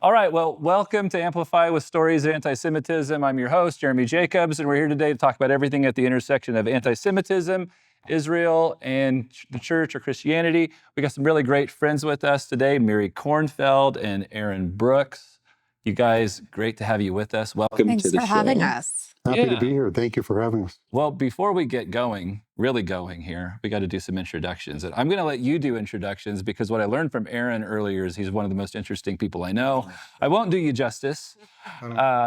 All right, well, welcome to Amplify with Stories of Anti-Semitism. I'm your host, Jeremy Jacobs, and we're here today to talk about everything at the intersection of anti-Semitism, Israel, and the church or Christianity. We got some really great friends with us today, Miri Kornfeld and Aaron Brooks. You guys, great to have you with us. Welcome Thanks to the show. for having us. Happy to be here. Thank you for having us. Well, before we get going, really going here, we got to do some introductions. And I'm going to let you do introductions because what I learned from Aaron earlier is he's one of the most interesting people I know. I won't do you justice.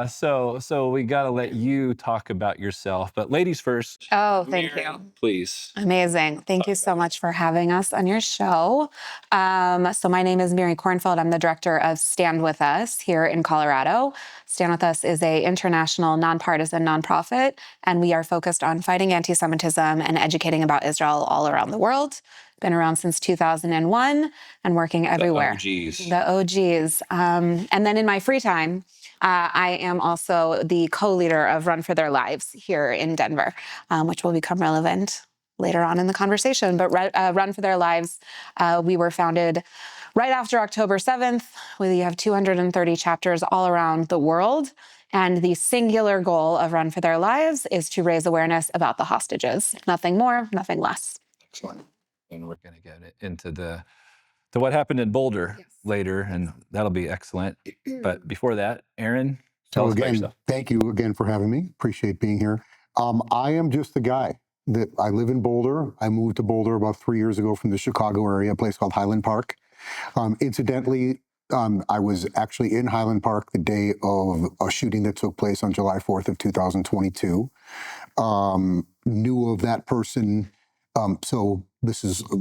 So we got to let you talk about yourself. But ladies first. Oh, thank you. Please. Amazing. Thank you so much for having us on your show. So my name is Miri Kornfeld. I'm the director of Stand With Us here in Colorado. Stand With Us is an international, nonpartisan nonprofit, and we are focused on fighting anti-Semitism and educating about Israel all around the world. Been around since 2001 and working everywhere. The OGs. And then in my free time, I am also the co-leader of Run for Their Lives here in Denver, which will become relevant later on in the conversation. But Run for Their Lives, we were founded right after October 7th. We have 230 chapters all around the world. And the singular goal of Run for Their Lives is to raise awareness about the hostages. Nothing more, nothing less. Excellent. And we're going to get into what happened in Boulder later, and that'll be excellent. But before that, Aaron, tell us about yourself. Thank you again for having me. Appreciate being here. I am just the guy that I live in Boulder. I moved to Boulder about 3 years ago from the Chicago area, a place called Highland Park. Incidentally, I was actually in Highland Park the day of a shooting that took place on July 4th of 2022. Knew of that person. So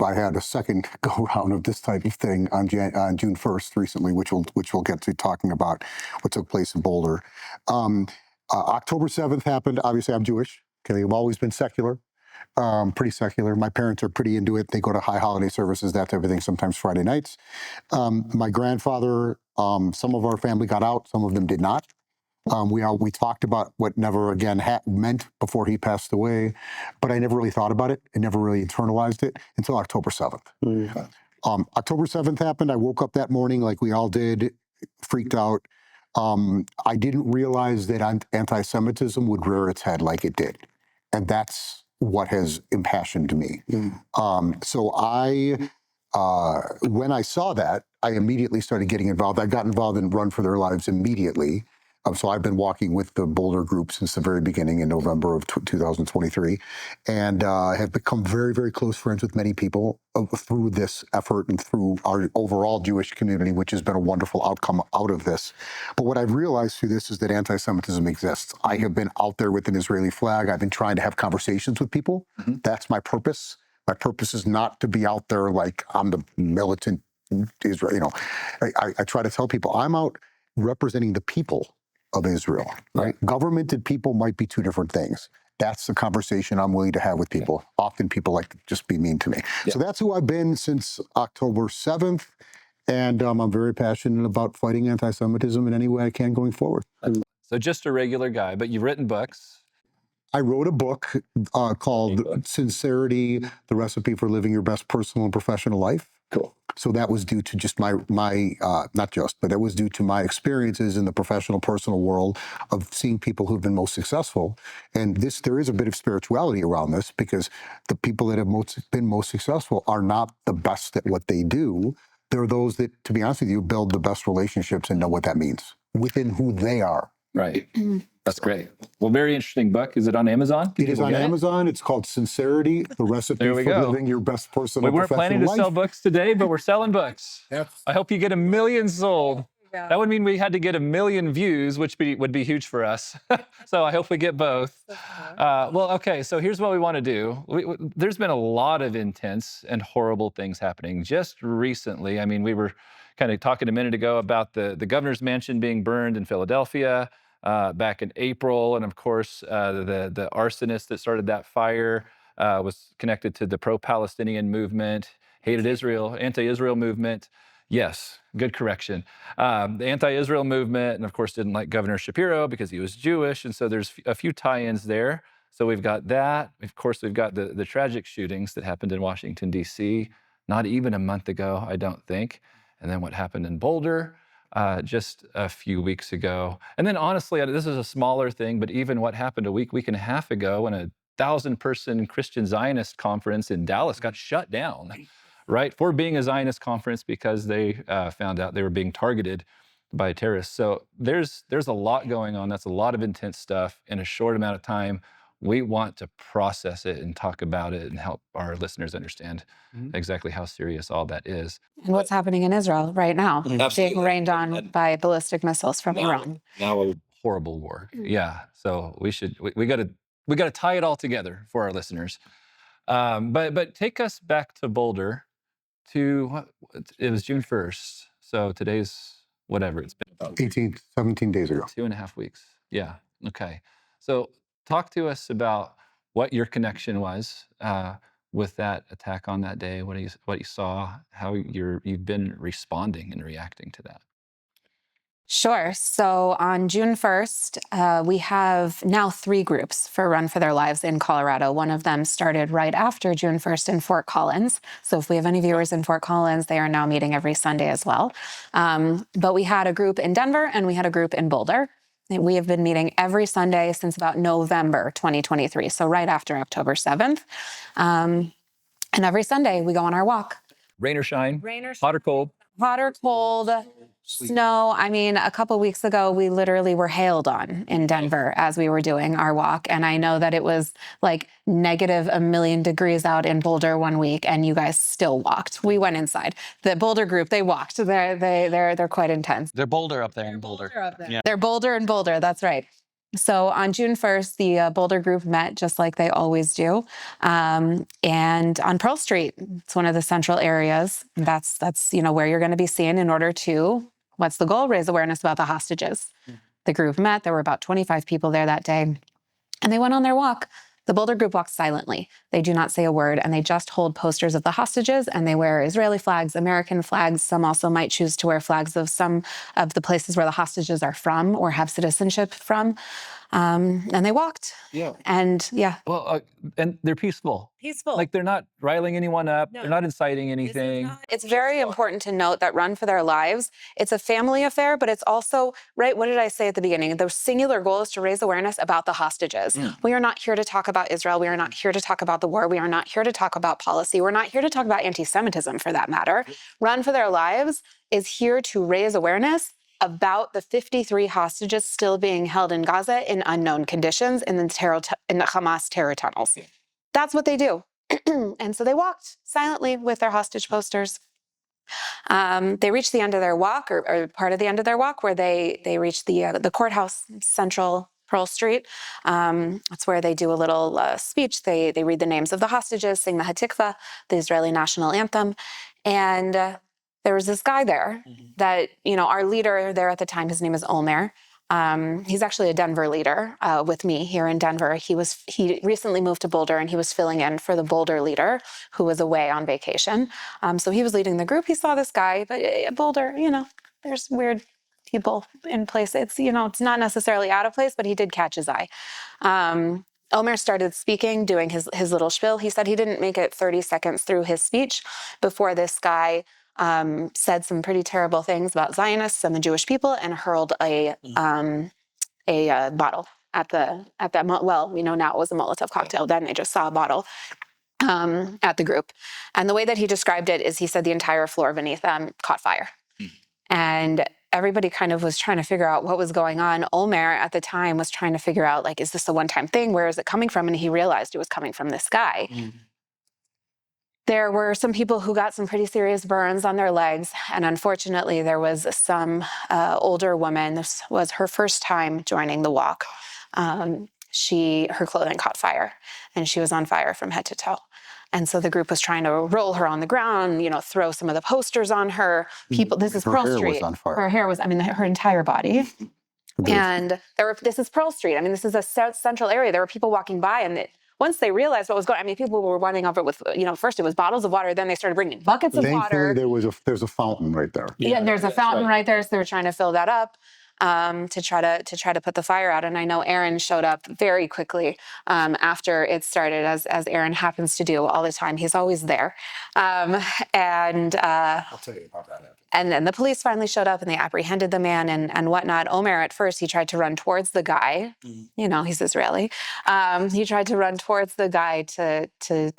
I had a second go round of this type of thing on June 1st recently, which we'll get to talking about what took place in Boulder. October 7th happened. Obviously, I'm Jewish. Okay, I've always been secular, pretty secular. My parents are pretty into it. They go to high holiday services, that type of thing, sometimes Friday nights. My grandfather, some of our family got out, some of them did not. We talked about what never again meant before he passed away, but I never really thought about it and never really internalized it until October 7th. October 7th happened. I woke up that morning like we all did, freaked out. I didn't realize that anti-Semitism would rear its head like it did. And that's what has impassioned me. So when I saw that, I immediately started getting involved. I got involved in Run for Their Lives immediately. So I've been walking with the Boulder group since the very beginning in November of 2023, and have become very, very close friends with many people through this effort and through our overall Jewish community, which has been a wonderful outcome out of this. But what I've realized through this is that anti-Semitism exists. I have been out there with an Israeli flag. I've been trying to have conversations with people. That's my purpose. My purpose is not to be out there like I'm the militant Israel. I try to tell people I'm out representing the people of Israel, right? Government and people might be two different things. That's the conversation I'm willing to have with people. Often people like to just be mean to me. So that's who I've been since October 7th. And I'm very passionate about fighting anti-Semitism in any way I can going forward. So just a regular guy, but you've written books. I wrote a book called Sincerity, The Recipe for Living Your Best Personal and Professional Life. Cool. So that was due to just but that was due to my experiences in the professional, personal world of seeing people who've been most successful. And there is a bit of spirituality around this because the people that have been most successful are not the best at what they do. They're those that, to be honest with you, build the best relationships and know what that means within who they are. Right. That's great. Well, very interesting book. Is it on Amazon? It is on Amazon. It's called Sincerity, The Recipe for Living Your Best Personal and Professional Life. We weren't planning to sell books today, but we're selling books. I hope you get 1 million sold. That would mean we had to get 1 million views, which would be huge for us. So I hope we get both. Okay, so here's what we want to do. There's been a lot of intense and horrible things happening just recently. I mean, we were kind of talking a minute ago about the governor's mansion being burned in Philadelphia back in April. And of course, the arsonist that started that fire was connected to the pro-Palestinian movement, hated Israel, anti-Israel movement. Yes, good correction. The anti-Israel movement, and of course didn't like Governor Shapiro because he was Jewish, and so there's a few tie-ins there. So we've got that. Of course, we've got the tragic shootings that happened in Washington, D.C., not even a month ago, I don't think. And then what happened in Boulder. just a few weeks ago. And then honestly, this is a smaller thing, but even what happened a week and a half ago when a 1,000-person Christian Zionist conference in Dallas got shut down, right, for being a Zionist conference because they found out they were being targeted by terrorists. So there's a lot going on. That's a lot of intense stuff in a short amount of time. We want to process it and talk about it and help our listeners understand exactly how serious all that is. And what's happening in Israel right now, being rained on by ballistic missiles from Iran. Now a horrible war. Yeah. So we got to tie it all together for our listeners. But take us back to Boulder to it was June 1st. So today's whatever it's been about 17 days ago. 2.5 weeks. Yeah. Okay. So talk to us about what your connection was with that attack on that day. What you saw, how you've been responding and reacting to that. Sure. So on June 1st, we have now 3 groups for Run for Their Lives in Colorado. One of them started right after June 1st in Fort Collins. So if we have any viewers in Fort Collins, they are now meeting every Sunday as well. But we had a group in Denver and we had a group in Boulder. We have been meeting every Sunday since about November 2023, so right after October 7th. And every Sunday we go on our walk. Rain or shine, hot or cold? Hot or cold, snow. I mean, a couple weeks ago, we literally were hailed on in Denver as we were doing our walk. And I know that it was like negative 1,000,000 degrees out in Boulder one week, and you guys still walked. We went inside. The Boulder group, they walked. They're quite intense. They're Boulder up there in Boulder. Yeah. They're Boulder and Boulder. That's right. So on June 1st, the Boulder group met just like they always do. And on Pearl Street, it's one of the central areas. That's where you're going to be seen in order to, what's the goal? Raise awareness about the hostages. The group met. There were about 25 people there that day. And they went on their walk. The Boulder group walks silently. They do not say a word, and they just hold posters of the hostages, and they wear Israeli flags, American flags. Some also might choose to wear flags of some of the places where the hostages are from or have citizenship from. And they walked. Yeah. And yeah. Well, and they're peaceful. Peaceful. Like they're not riling anyone up. No. They're not inciting anything. It's very important to note that Run for Their Lives, it's a family affair, but it's also, right, what did I say at the beginning? The singular goal is to raise awareness about the hostages. We are not here to talk about Israel. We are not here to talk about the war. We are not here to talk about policy. We're not here to talk about anti-Semitism, for that matter. Run for Their Lives is here to raise awareness about the 53 hostages still being held in Gaza in unknown conditions in the Hamas terror tunnels. That's what they do. And so they walked silently with their hostage posters. They reached the end of their walk, or part of the end of their walk, where they reached the courthouse, Central Pearl Street. That's where they do a little speech. They read the names of the hostages, sing the Hatikva, the Israeli national anthem, and there was this guy there that, our leader there at the time, his name is Omer. He's actually a Denver leader with me here in Denver. He recently moved to Boulder, and he was filling in for the Boulder leader who was away on vacation. So he was leading the group. He saw this guy, but Boulder, there's weird people in place. It's not necessarily out of place, but he did catch his eye. Omer started speaking, doing his little spiel. He said he didn't make it 30 seconds through his speech before this guy said some pretty terrible things about Zionists and the Jewish people, and hurled a bottle at that. Well, we know now it was a Molotov cocktail. Then they just saw a bottle at the group, and the way that he described it is, he said the entire floor beneath them caught fire, and everybody kind of was trying to figure out what was going on. Omer at the time was trying to figure out, like, is this a one-time thing? Where is it coming from? And he realized it was coming from this guy. There were some people who got some pretty serious burns on their legs. And unfortunately, there was some older woman. This was her first time joining the walk. Her clothing caught fire, and she was on fire from head to toe. And so the group was trying to roll her on the ground, throw some of the posters on her. This is Pearl Street. Her hair was on fire. Her hair was, her entire body. And this is Pearl Street. This is a central area. There were people walking by, and once they realized what was going on, people were running over with, first it was bottles of water, then they started bringing buckets of water. Thankfully, there's a fountain right there. Yeah, there's a fountain right there, so they were trying to fill that up to try to put the fire out. And I know Aaron showed up very quickly after it started, as Aaron happens to do all the time. He's always there. I'll tell you about that after. And then the police finally showed up and they apprehended the man and whatnot. Omer, at first, he tried to run towards the guy. You know, he's Israeli. He tried to run towards the guy to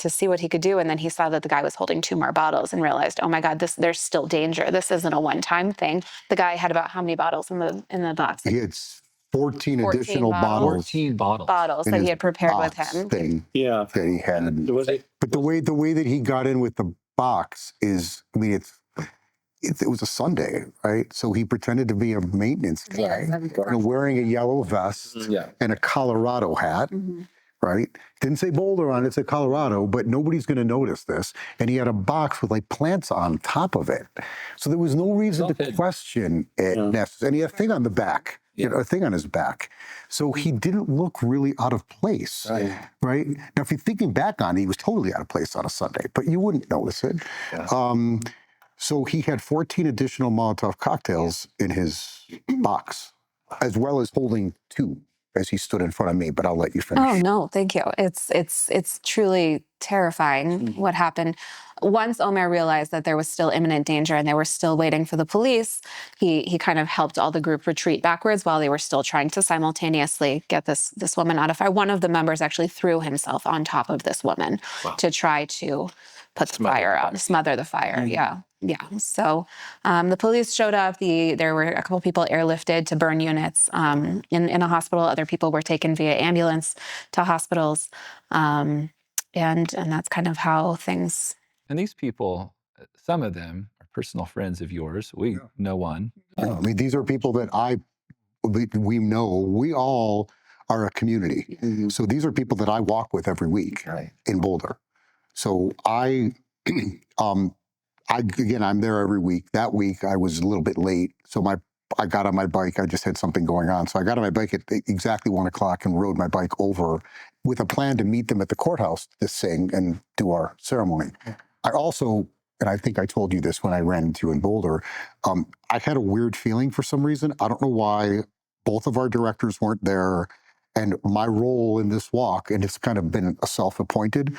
see what he could do. And then he saw that the guy was holding 2 more bottles and realized, oh my God, there's still danger. This isn't a one-time thing. The guy had about how many bottles in the box? He had 14 14 additional bottles. 14 bottles. Bottles in that his he had prepared with box him. thing Yeah. that he had. Was it? But the way that he got in with the box is, I mean, it was a Sunday, right? So he pretended to be a maintenance guy, wearing a yellow vest and a Colorado hat, right? Didn't say Boulder on it, it said Colorado, but nobody's going to notice this. And he had a box with like plants on top of it. So there was no reason to question it necessarily. And he had a thing on the back. You know, a thing on his back. So he didn't look really out of place, right? Now, if you're thinking back on it, he was totally out of place on a Sunday, but you wouldn't notice it. So he had 14 additional Molotov cocktails in his box, as well as holding 2 as he stood in front of me, but I'll let you finish. Oh no, thank you. It's truly terrifying what happened. Once Omer realized that there was still imminent danger and they were still waiting for the police, he kind of helped all the group retreat backwards while they were still trying to simultaneously get this woman out of fire. One of the members actually threw himself on top of this woman to try to put the fire out, smother the fire. Yeah. So the police showed up. There were a couple people airlifted to burn units in a hospital. Other people were taken via ambulance to hospitals. And that's kind of how things. And these people, some of them are personal friends of yours. We know one. I mean, these are people that we know. We all are a community. So these are people that I walk with every week in Boulder. So I'm there every week. That week I was a little bit late, so I got on my bike. I just had something going on, so I got on my bike at exactly 1 o'clock and rode my bike over with a plan to meet them at the courthouse to sing and do our ceremony. I also, and I think I told you this when I ran into you in Boulder, I had a weird feeling for some reason. I don't know why. Both of our directors weren't there, and my role in this walk, and it's kind of been a self-appointed,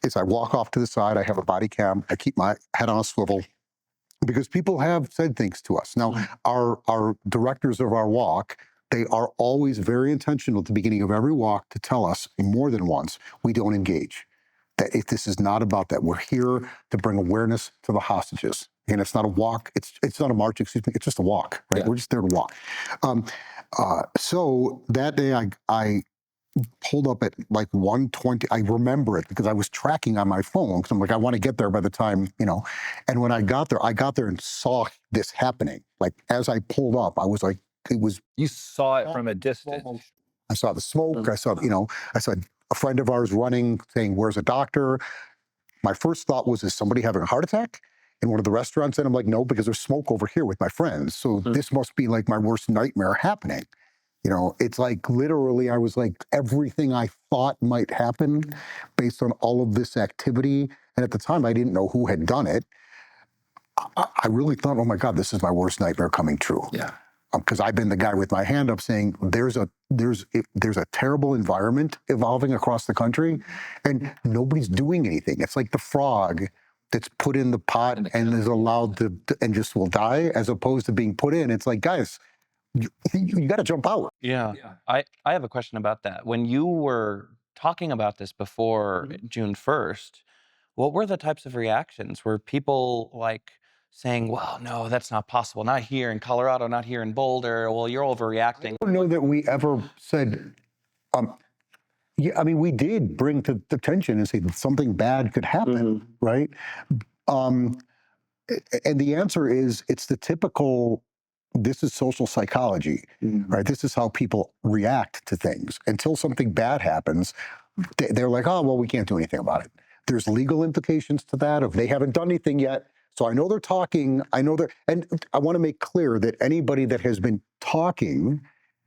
is I walk off to the side, I have a body cam, I keep my head on a swivel, because people have said things to us. Now, our directors of our walk, they are always very intentional at the beginning of every walk to tell us more than once, we don't engage. That if this is not about that, we're here to bring awareness to the hostages. And it's not a walk, it's not a march, excuse me, it's just a walk, right? We're just there to walk. So that day I pulled up at like 1:20. I remember it because I was tracking on my phone because I'm like, I want to get there by the time, you know. And when I got there and saw this happening. Like as I pulled up, I was like, it was. You saw it from a distance. I saw the smoke. I saw a friend of ours running, saying, "Where's a doctor?" My first thought was, is somebody having a heart attack in one of the restaurants? And I'm like, no, because there's smoke over here with my friends. So this must be like my worst nightmare happening. You know, it's like literally I was like everything I thought might happen based on all of this activity. And at the time, I didn't know who had done it. I really thought, oh my God, this is my worst nightmare coming true. Yeah. Because I've been the guy with my hand up saying there's a terrible environment evolving across the country and nobody's doing anything. It's like the frog that's put in the pot and is allowed to and just will die, as opposed to being put in. It's like, guys, you got to jump out. Yeah. I have a question about that. When you were talking about this before June 1st, what were the types of reactions? Were people like saying, well, no, that's not possible. Not here in Colorado, not here in Boulder. Well, you're overreacting. I don't know that we ever said, yeah, I mean, we did bring to attention and say that something bad could happen, right? And the answer is, it's the typical, this is social psychology, right? This is how people react to things. Until something bad happens, they're like, oh, well, we can't do anything about it. There's legal implications to that if they haven't done anything yet. So I know they're talking, and I want to make clear that anybody that has been talking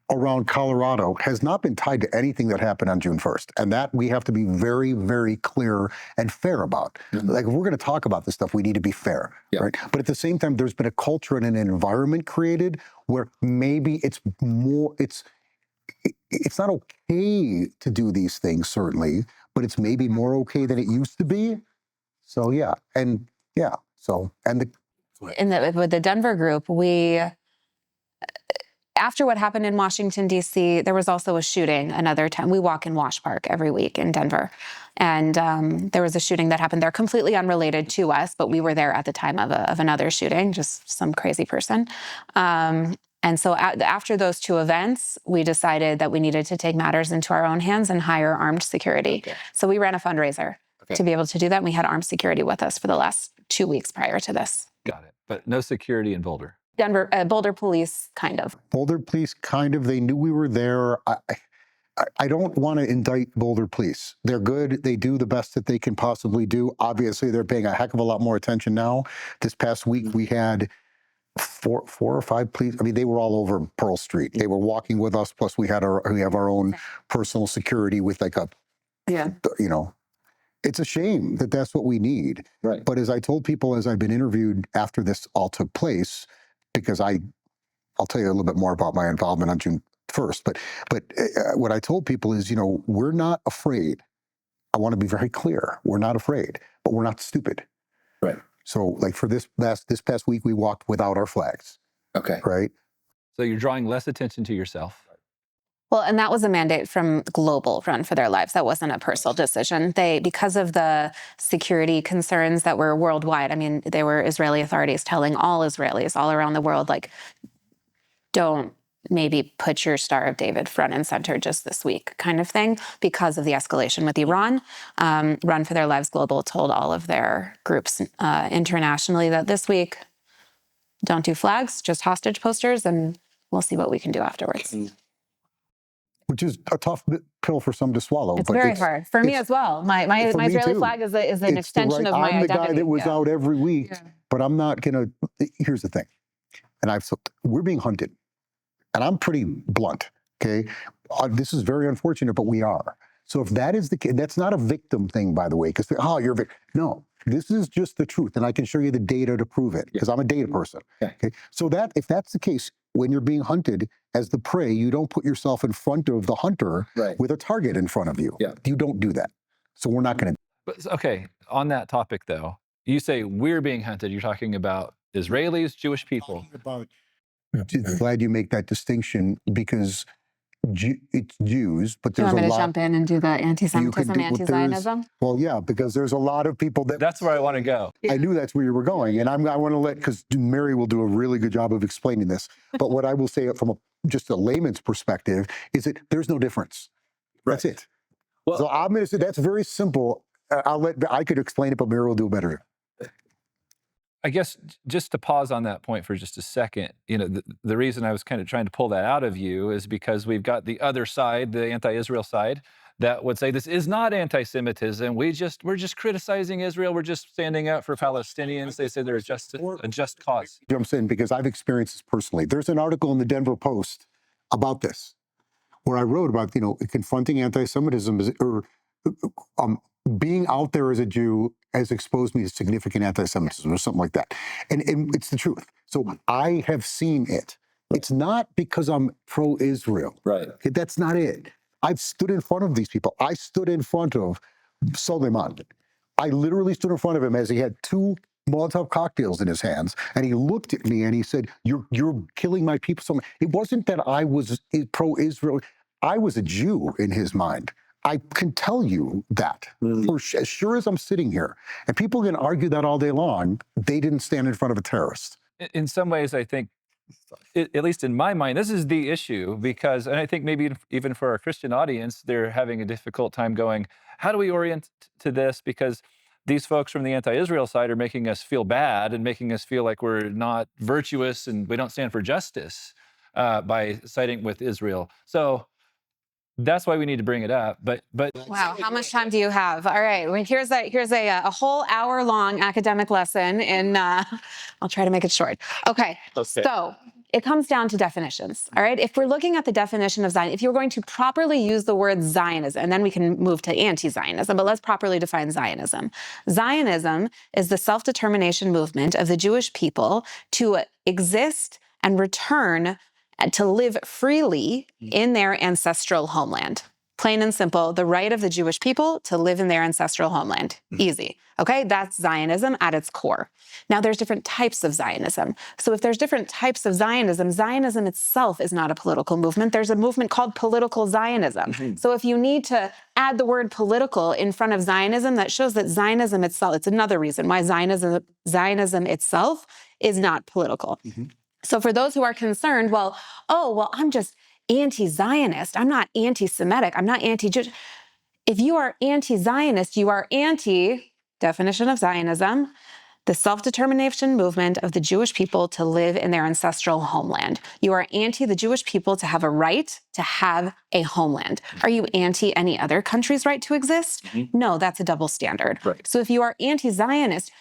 around Colorado has not been tied to anything that happened on June 1st. And that we have to be very, very clear and fair about. Like, if we're going to talk about this stuff, we need to be fair, right? But at the same time, there's been a culture and an environment created where maybe it's not okay to do these things, certainly, but it's maybe more okay than it used to be. So, yeah. And with the Denver group, after what happened in Washington, D.C., there was also a shooting another time. We walk in Wash Park every week in Denver. And there was a shooting that happened there completely unrelated to us, but we were there at the time of another shooting, just some crazy person. And so after those two events, we decided that we needed to take matters into our own hands and hire armed security. Okay. So we ran a fundraiser to be able to do that. And we had armed security with us for the last 2 weeks prior to this. Got it. But no security in Boulder. Denver, Boulder police, kind of. Boulder police, kind of. They knew we were there. I don't want to indict Boulder police. They're good. They do the best that they can possibly do. Obviously, they're paying a heck of a lot more attention now. This past week, we had four or five police. I mean, they were all over Pearl Street. They were walking with us. Plus, we have our own personal security with like it's a shame that that's what we need. Right. But as I told people as I've been interviewed after this all took place, because I'll tell you a little bit more about my involvement on June 1st. But what I told people is, we're not afraid. I want to be very clear. We're not afraid, but we're not stupid. Right. So like for this past week, we walked without our flags. Okay. Right. So you're drawing less attention to yourself. Well, and that was a mandate from Global Run for Their Lives. That wasn't a personal decision. Because of the security concerns that were worldwide, I mean, they were Israeli authorities telling all Israelis all around the world, like, don't maybe put your Star of David front and center just this week kind of thing, because of the escalation with Iran. Run for Their Lives Global told all of their groups internationally that this week, don't do flags, just hostage posters, and we'll see what we can do afterwards. Which is a tough pill for some to swallow. It's very hard for me as well. My Israeli flag is an extension of my identity. I'm the guy that was out every week, but I'm not gonna. Here's the thing, and we're being hunted, and I'm pretty blunt. Okay, this is very unfortunate, but we are. So if that is the case, that's not a victim thing, by the way, because you're a victim. No, this is just the truth, and I can show you the data to prove it because I'm a data person. Okay, so if that's the case, when you're being hunted as the prey, you don't put yourself in front of the hunter with a target in front of you. Yeah. You don't do that. So we're not going to. Okay, on that topic though, you say we're being hunted. You're talking about Israelis, Jewish people. Glad you make that distinction because it's Jews, but do you there's want me a to lot. Jump in and do the anti-Semitism, anti-Zionism? Well, yeah, because there's a lot of people that. That's where I want to go. I knew that's where you were going, and I want to because Miri will do a really good job of explaining this. But what I will say from just a layman's perspective is that there's no difference. That's it. Well, so I'm going to say that's very simple. I could explain it, but Miri will do better. I guess just to pause on that point for just a second, the reason I was kind of trying to pull that out of you is because we've got the other side, the anti-Israel side, that would say this is not anti-Semitism. We're just criticizing Israel. We're just standing up for Palestinians. They say there's a just cause. Jumps in because I've experienced this personally. There's an article in the Denver Post about this, where I wrote about confronting anti-Semitism or being out there as a Jew has exposed me to significant anti-Semitism or something like that. And it's the truth. So I have seen it. It's not because I'm pro-Israel. Right. Okay, that's not it. I've stood in front of these people. I stood in front of Suleiman. I literally stood in front of him as he had 2 Molotov cocktails in his hands, and he looked at me and he said, "You're killing my people." So it wasn't that I was pro-Israel. I was a Jew in his mind. I can tell you that as sure as I'm sitting here, and people can argue that all day long. They didn't stand in front of a terrorist. In some ways, I think, at least in my mind, this is the issue because, and I think maybe even for our Christian audience, they're having a difficult time going, how do we orient to this? Because these folks from the anti-Israel side are making us feel bad and making us feel like we're not virtuous and we don't stand for justice by siding with Israel. So that's why we need to bring it up. But wow, how much time do you have? All right, well, here's a whole hour-long academic lesson in. I'll try to make it short. Okay. So it comes down to definitions. All right, if we're looking at the definition of Zion, if you're going to properly use the word Zionism, and then we can move to anti-Zionism, but let's properly define Zionism. Zionism is the self-determination movement of the Jewish people to exist and return to live freely in their ancestral homeland. Plain and simple, the right of the Jewish people to live in their ancestral homeland. Easy. Okay, that's Zionism at its core. Now, there's different types of Zionism. So if there's different types of Zionism, Zionism itself is not a political movement. There's a movement called political Zionism. So if you need to add the word political in front of Zionism, that shows that Zionism itself, it's another reason why Zionism itself is not political. So for those who are concerned, well, I'm just anti-Zionist. I'm not anti-Semitic. I'm not anti-Jewish. If you are anti-Zionist, you are anti-definition of Zionism, the self-determination movement of the Jewish people to live in their ancestral homeland. You are anti the Jewish people to have a right to have a homeland. Are you anti any other country's right to exist? No, that's a double standard. Right. So if you are anti-Zionist,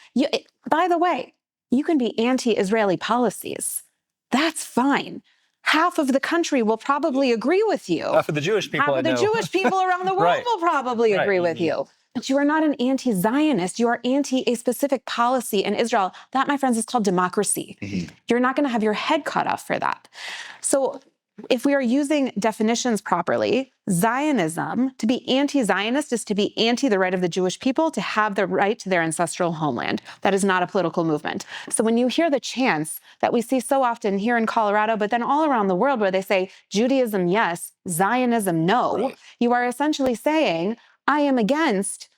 by the way, you can be anti-Israeli policies. That's fine. Half of the country will probably agree with you. Half of the Jewish people Half of the Jewish people around the world Right. will probably Right. agree with you. But you are not an anti-Zionist. You are anti a specific policy in Israel. That, my friends, is called democracy. You're not going to have your head cut off for that. So if we are using definitions properly, Zionism, to be anti-Zionist is to be anti the right of the Jewish people to have the right to their ancestral homeland. That is not a political movement. So when you hear the chants that we see so often here in Colorado, but then all around the world where they say Judaism, yes, Zionism, no, Right. you are essentially saying, I am against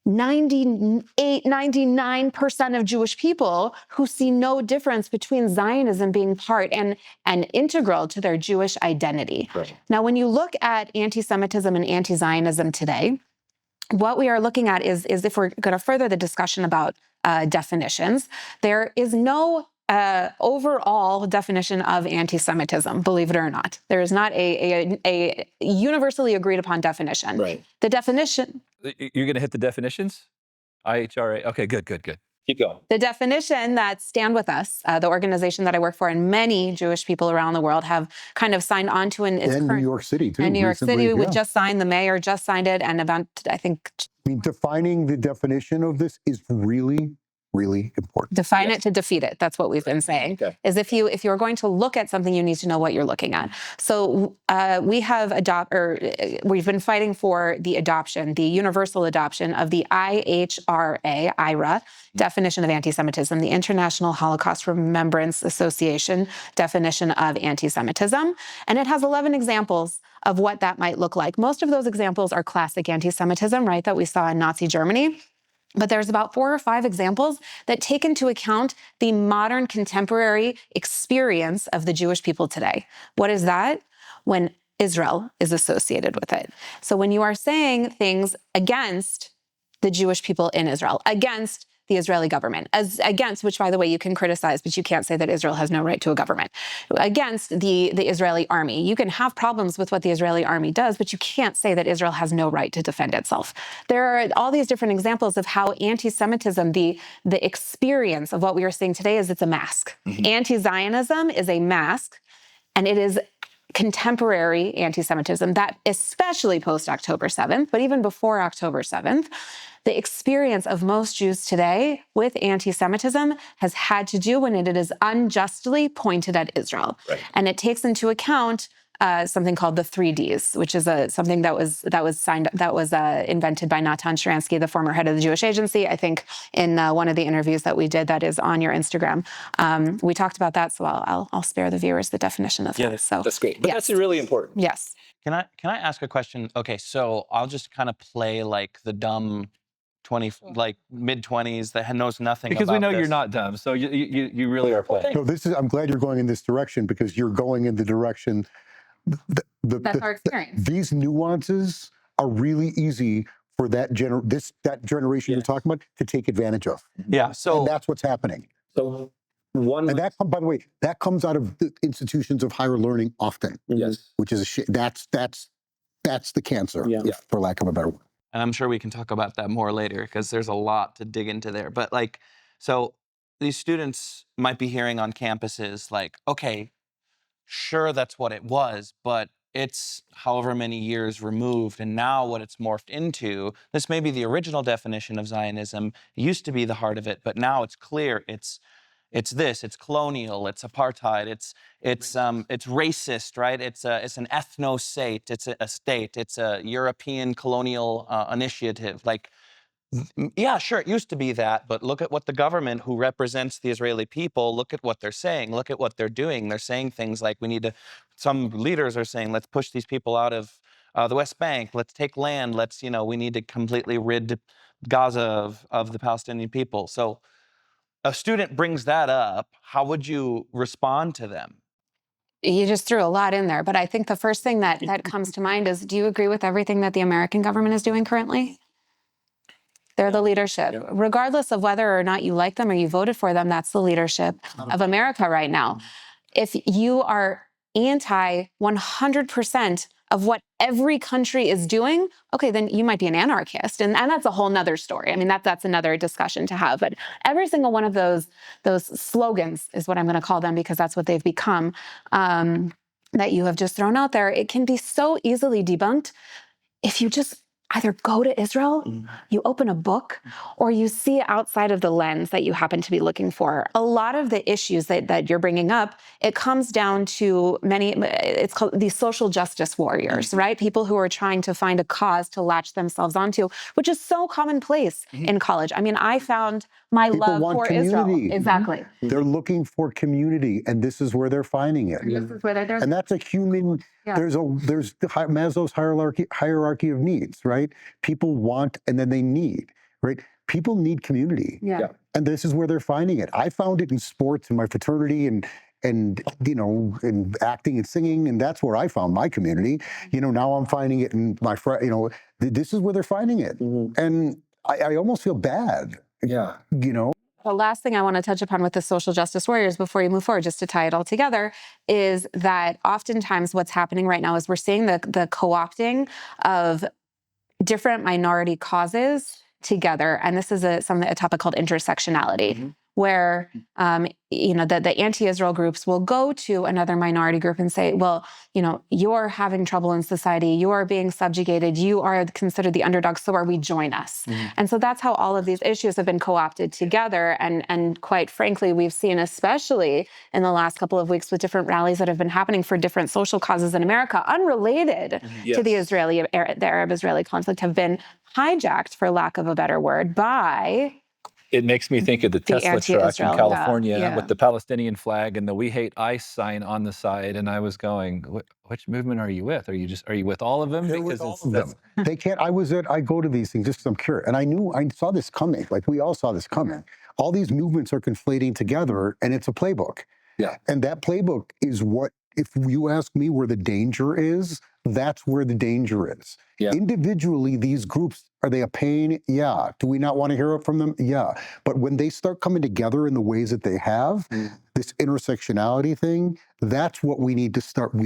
99% of Jewish people who see no difference between Zionism being part and integral to their Jewish identity. Right. Now, when you look at anti-Semitism and anti-Zionism today, what we are looking at is if we're going to further the discussion about definitions, there is no overall definition of anti-Semitism, believe it or not. There is not a universally agreed upon definition. Right. The definition... You're going to hit the definitions? IHRA. Okay, good. Keep going. The definition that Stand With Us, the organization that I work for, and many Jewish people around the world have kind of signed on to. And New York City, too. And New York recently, City, we yeah. just signed, the mayor just signed it, and about, I think... I mean, defining the definition of this is really, really important. Define it to defeat it. That's what we've been saying. Okay. Is if you're going to look at something, you need to know what you're looking at. So we've been fighting for the adoption, the universal adoption of the IHRA definition of anti-Semitism, the International Holocaust Remembrance Association definition of anti-Semitism, and it has 11 examples of what that might look like. Most of those examples are classic anti-Semitism, right, that we saw in Nazi Germany. But there's about 4 or 5 examples that take into account the modern contemporary experience of the Jewish people today. What is that? When Israel is associated with it. So when you are saying things against the Jewish people in Israel, against the Israeli government, against, which, by the way, you can criticize, but you can't say that Israel has no right to a government, against the Israeli army. You can have problems with what the Israeli army does, but you can't say that Israel has no right to defend itself. There are all these different examples of how anti-Semitism, the experience of what we are seeing today, is it's a mask. Anti-Zionism is a mask, and it is contemporary anti-Semitism, that especially post-October 7th, but even before October 7th, the experience of most Jews today with anti-Semitism has had to do when it is unjustly pointed at Israel. Right. And it takes into account something called the 3Ds, which is something that was invented by Natan Sharansky, the former head of the Jewish Agency. I think in one of the interviews that we did that is on your Instagram, we talked about that. So I'll spare the viewers the definition of that. So That's great. But yes. that's really important. Yes. Can I ask a question? Okay, so I'll just kind of play like the dumb mid-20s that knows nothing Because about we know this. you're not dumb, so you really are playing. No, I'm glad you're going in this direction, because you're going in the direction. That's our experience. These nuances are really easy for that generation you're talking about to take advantage of. Yeah, so And that's what's happening. So one, And by the way, that comes out of the institutions of higher learning often. yes, Which is that's the cancer, for lack of a better word. and I'm sure we can talk about that more later because there's a lot to dig into there. But so these students might be hearing on campuses like, okay, sure, that's what it was, but it's however many years removed, and now what it's morphed into, this may be the original definition of Zionism. It used to be the heart of it, but now it's clear it's it's this, it's colonial, it's apartheid, it's racist, right? It's an ethno-state, it's a European colonial initiative. Like, yeah, sure, it used to be that, but look at what the government who represents the Israeli people, look at what they're saying, look at what they're doing. They're saying things like, some leaders are saying, let's push these people out of the West Bank, let's take land, we need to completely rid Gaza of the Palestinian people. So a student brings that up, how would you respond to them? You just threw a lot in there, but I think the first thing that comes to mind is, do you agree with everything that the American government is doing currently? They're the leadership. Regardless of whether or not you like them or you voted for them, that's the leadership of America right now. If you are anti 100% of what every country is doing, okay, then you might be an anarchist. And that's a whole nother story. I mean, that's another discussion to have. But every single one of those slogans is what I'm going to call them, because that's what they've become, that you have just thrown out there. It can be so easily debunked if you just either go to Israel, you open a book, or you see outside of the lens that you happen to be looking for. A lot of the issues that you're bringing up, it comes down to it's called these social justice warriors, right? People who are trying to find a cause to latch themselves onto, which is so commonplace in college. I mean, I found my People love want for community. Israel. Exactly. They're looking for community, and this is where they're finding it. This is where they're And that's a human. Yeah. There's Maslow's hierarchy of needs, right? People want and then they need, right? People need community. Yeah. And this is where they're finding it. I found it in sports, in my fraternity, and in acting and singing, and that's where I found my community. Now I'm finding it in my friend. This is where they're finding it, and I almost feel bad. Yeah. The last thing I want to touch upon with the social justice warriors before you move forward, just to tie it all together, is that oftentimes what's happening right now is we're seeing the co-opting of different minority causes together. And this is a topic called intersectionality, where the anti-Israel groups will go to another minority group and say, well, you're having trouble in society, you are being subjugated, you are considered the underdog, so are we, join us. And so that's how all of these issues have been co-opted together. And quite frankly, we've seen, especially in the last couple of weeks, with different rallies that have been happening for different social causes in America, unrelated to the Arab-Israeli conflict, have been hijacked, for lack of a better word, by... It makes me think of the Tesla truck in anti-Israel, California with the Palestinian flag and the "We Hate ICE" sign on the side, and I was going, "Which movement are you with? Are you with all of them?" They can't. I go to these things just because I'm curious, and I saw this coming. Like, we all saw this coming. All these movements are conflating together, and it's a playbook. Yeah. And that playbook is what, if you ask me where the danger is, that's where the danger is. Yeah. Individually, these groups, are they a pain? Yeah. Do we not want to hear it from them? Yeah. But when they start coming together in the ways that they have, this intersectionality thing, that's what we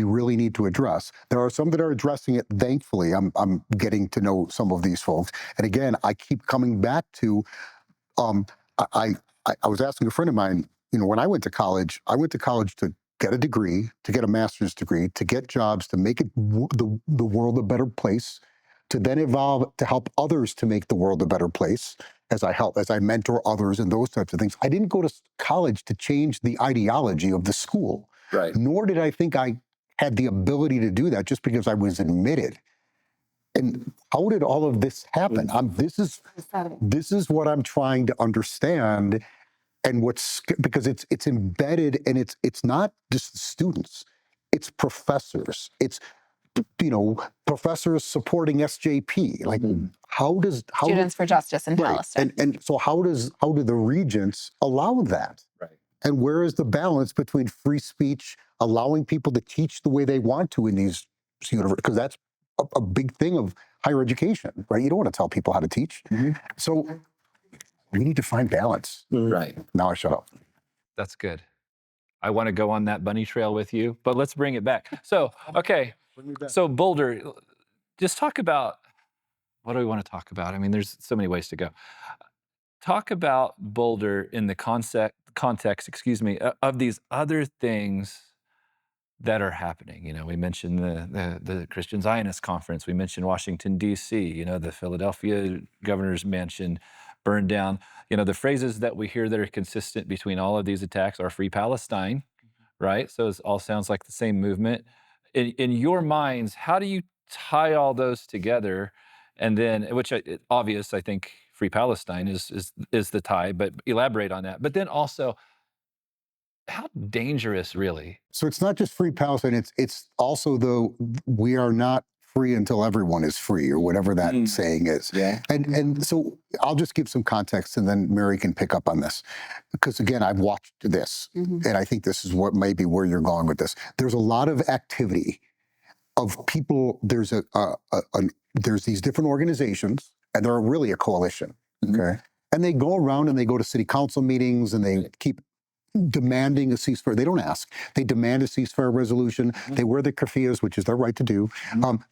really need to address. There are some that are addressing it, thankfully. I'm getting to know some of these folks. And again, I keep coming back to, I was asking a friend of mine, when I went to college to get a degree, to get a master's degree, to get jobs, to make the world a better place, to then evolve to help others to make the world a better place, as I mentor others and those types of things. I didn't go to college to change the ideology of the school. Right. Nor did I think I had the ability to do that just because I was admitted. And how did all of this happen? This is what I'm trying to understand. And because it's embedded, and it's not just students, it's professors, it's professors supporting SJP. Like, Students for Justice in Palestine. And so how do the regents allow that? Right. And where is the balance between free speech, allowing people to teach the way they want to in these universities? Because that's a big thing of higher education, right? You don't want to tell people how to teach. So we need to find balance. Right. Now I shut up. That's good. I want to go on that bunny trail with you, but let's bring it back. So, okay. So Boulder, just talk about, what do we want to talk about? I mean, there's so many ways to go. Talk about Boulder in the context, of these other things that are happening. We mentioned the Christian Zionist Conference. We mentioned Washington, D.C., the Philadelphia Governor's Mansion. burned down. You know, the phrases that we hear that are consistent between all of these attacks are Free Palestine, right? So it all sounds like the same movement. In your minds, how do you tie all those together? And then, which obvious, I think Free Palestine is the tie, but elaborate on that. But then also, how dangerous, really? So it's not just Free Palestine. It's also, though, we are not free until everyone is free, or whatever that saying is. Yeah. And so I'll just give some context, and then Miri can pick up on this, because again, I've watched this, and I think this is what maybe where you're going with this. There's a lot of activity of people. There's there's these different organizations, and they're really a coalition. Okay, and they go around and they go to city council meetings, and they keep demanding a ceasefire. They don't ask. They demand a ceasefire resolution. They wear the keffiyehs, which is their right to do.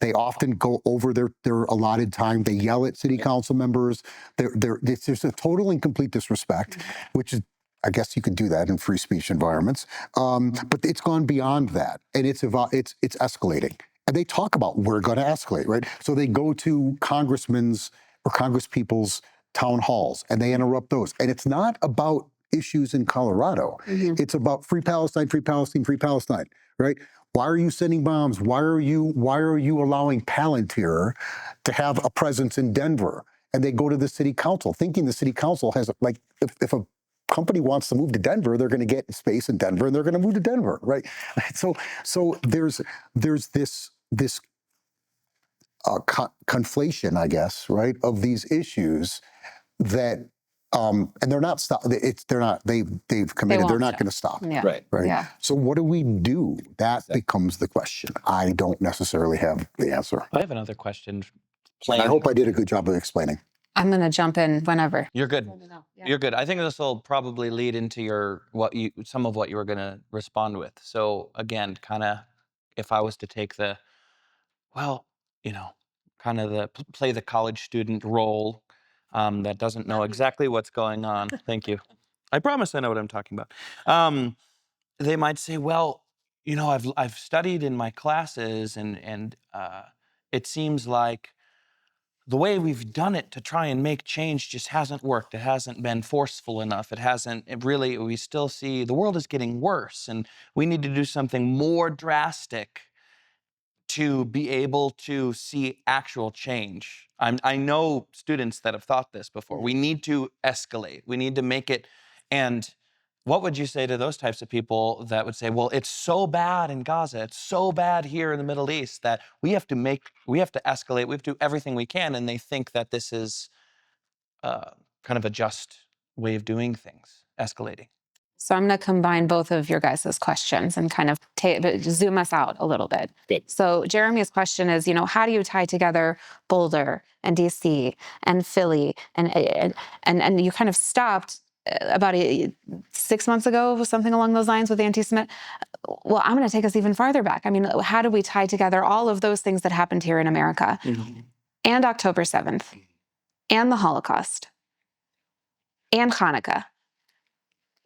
They often go over their allotted time. They yell at city council members. There's a total and complete disrespect, which is, I guess you could do that in free speech environments. But it's gone beyond that, and it's escalating. And they talk about, we're going to escalate, right? So they go to congressmen's or congresspeople's town halls, and they interrupt those. And it's not about issues in Colorado. It's about Free Palestine, Free Palestine, Free Palestine, right? Why are you sending bombs? Why are you allowing Palantir to have a presence in Denver? And they go to the city council, thinking the city council has, like, if a company wants to move to Denver, they're going to get space in Denver, and they're going to move to Denver, right? So there's this conflation, I guess, right, of these issues that. And they're not stop. They've committed. They're not going to stop. Yeah. Right. Yeah. So what do we do? That becomes the question. I don't necessarily have the answer. I have another question. And I hope I did a good job of explaining. I'm going to jump in whenever. You're good. Yeah. You're good. I think this will probably lead into some of what you were going to respond with. So again, kind of, if I was to take the, kind of play the college student role that doesn't know exactly what's going on. Thank you. I promise I know what I'm talking about. They might say, well, I've studied in my classes, and it seems like the way we've done it to try and make change just hasn't worked. It hasn't been forceful enough. We still see the world is getting worse, and we need to do something more drastic to be able to see actual change. I know students that have thought this before. We need to escalate. We need to make it. And what would you say to those types of people that would say, well, it's so bad in Gaza, it's so bad here in the Middle East that we have to escalate, we have to do everything we can, and they think that this is kind of a just way of doing things, escalating? So I'm going to combine both of your guys' questions and kind of zoom us out a little bit. Good. So Jeremy's question is, how do you tie together Boulder and DC and Philly, and you kind of stopped about 6 months ago, something along those lines with anti-Semitic. Well, I'm going to take us even farther back. I mean, how do we tie together all of those things that happened here in America, and October 7th, and the Holocaust, and Hanukkah,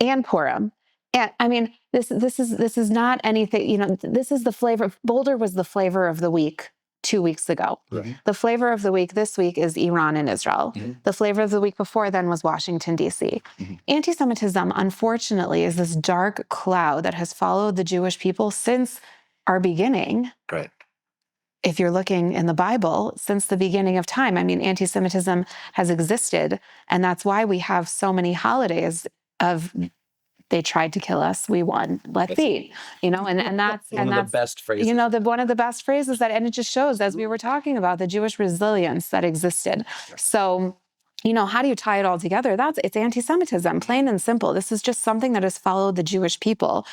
and Purim? And I mean, this is not anything, this is the flavor. Boulder was the flavor of the week 2 weeks ago. Right. The flavor of the week this week is Iran and Israel. The flavor of the week before then was Washington, D.C. Anti-Semitism, unfortunately, is this dark cloud that has followed the Jewish people since our beginning. Right. If you're looking in the Bible, since the beginning of time. I mean, anti-Semitism has existed, and that's why we have so many holidays of they tried to kill us, we won, let's eat, and that's one of the best phrases. One of the best phrases and it just shows, as we were talking about, the Jewish resilience that existed. So, how do you tie it all together? It's anti-Semitism, plain and simple. This is just something that has followed the Jewish people.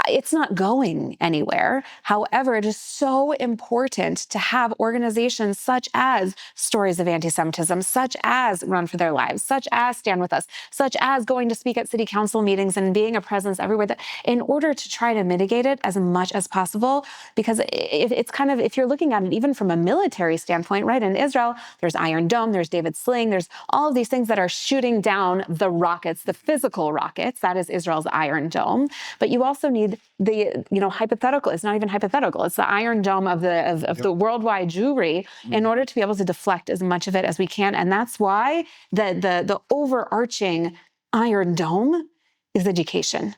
It's not going anywhere. However, it is so important to have organizations such as Stories of Anti-Semitism, such as Run for Their Lives, such as Stand With Us, such as going to speak at city council meetings and being a presence everywhere, that in order to try to mitigate it as much as possible. Because if you're looking at it even from a military standpoint, right, in Israel, there's Iron Dome, there's David Sling, there's all of these things that are shooting down the rockets, the physical rockets. That is Israel's Iron Dome. But you also need hypothetical. It's not even hypothetical. It's the Iron Dome of the worldwide Jewry in order to be able to deflect as much of it as we can. And that's why the overarching Iron Dome is education.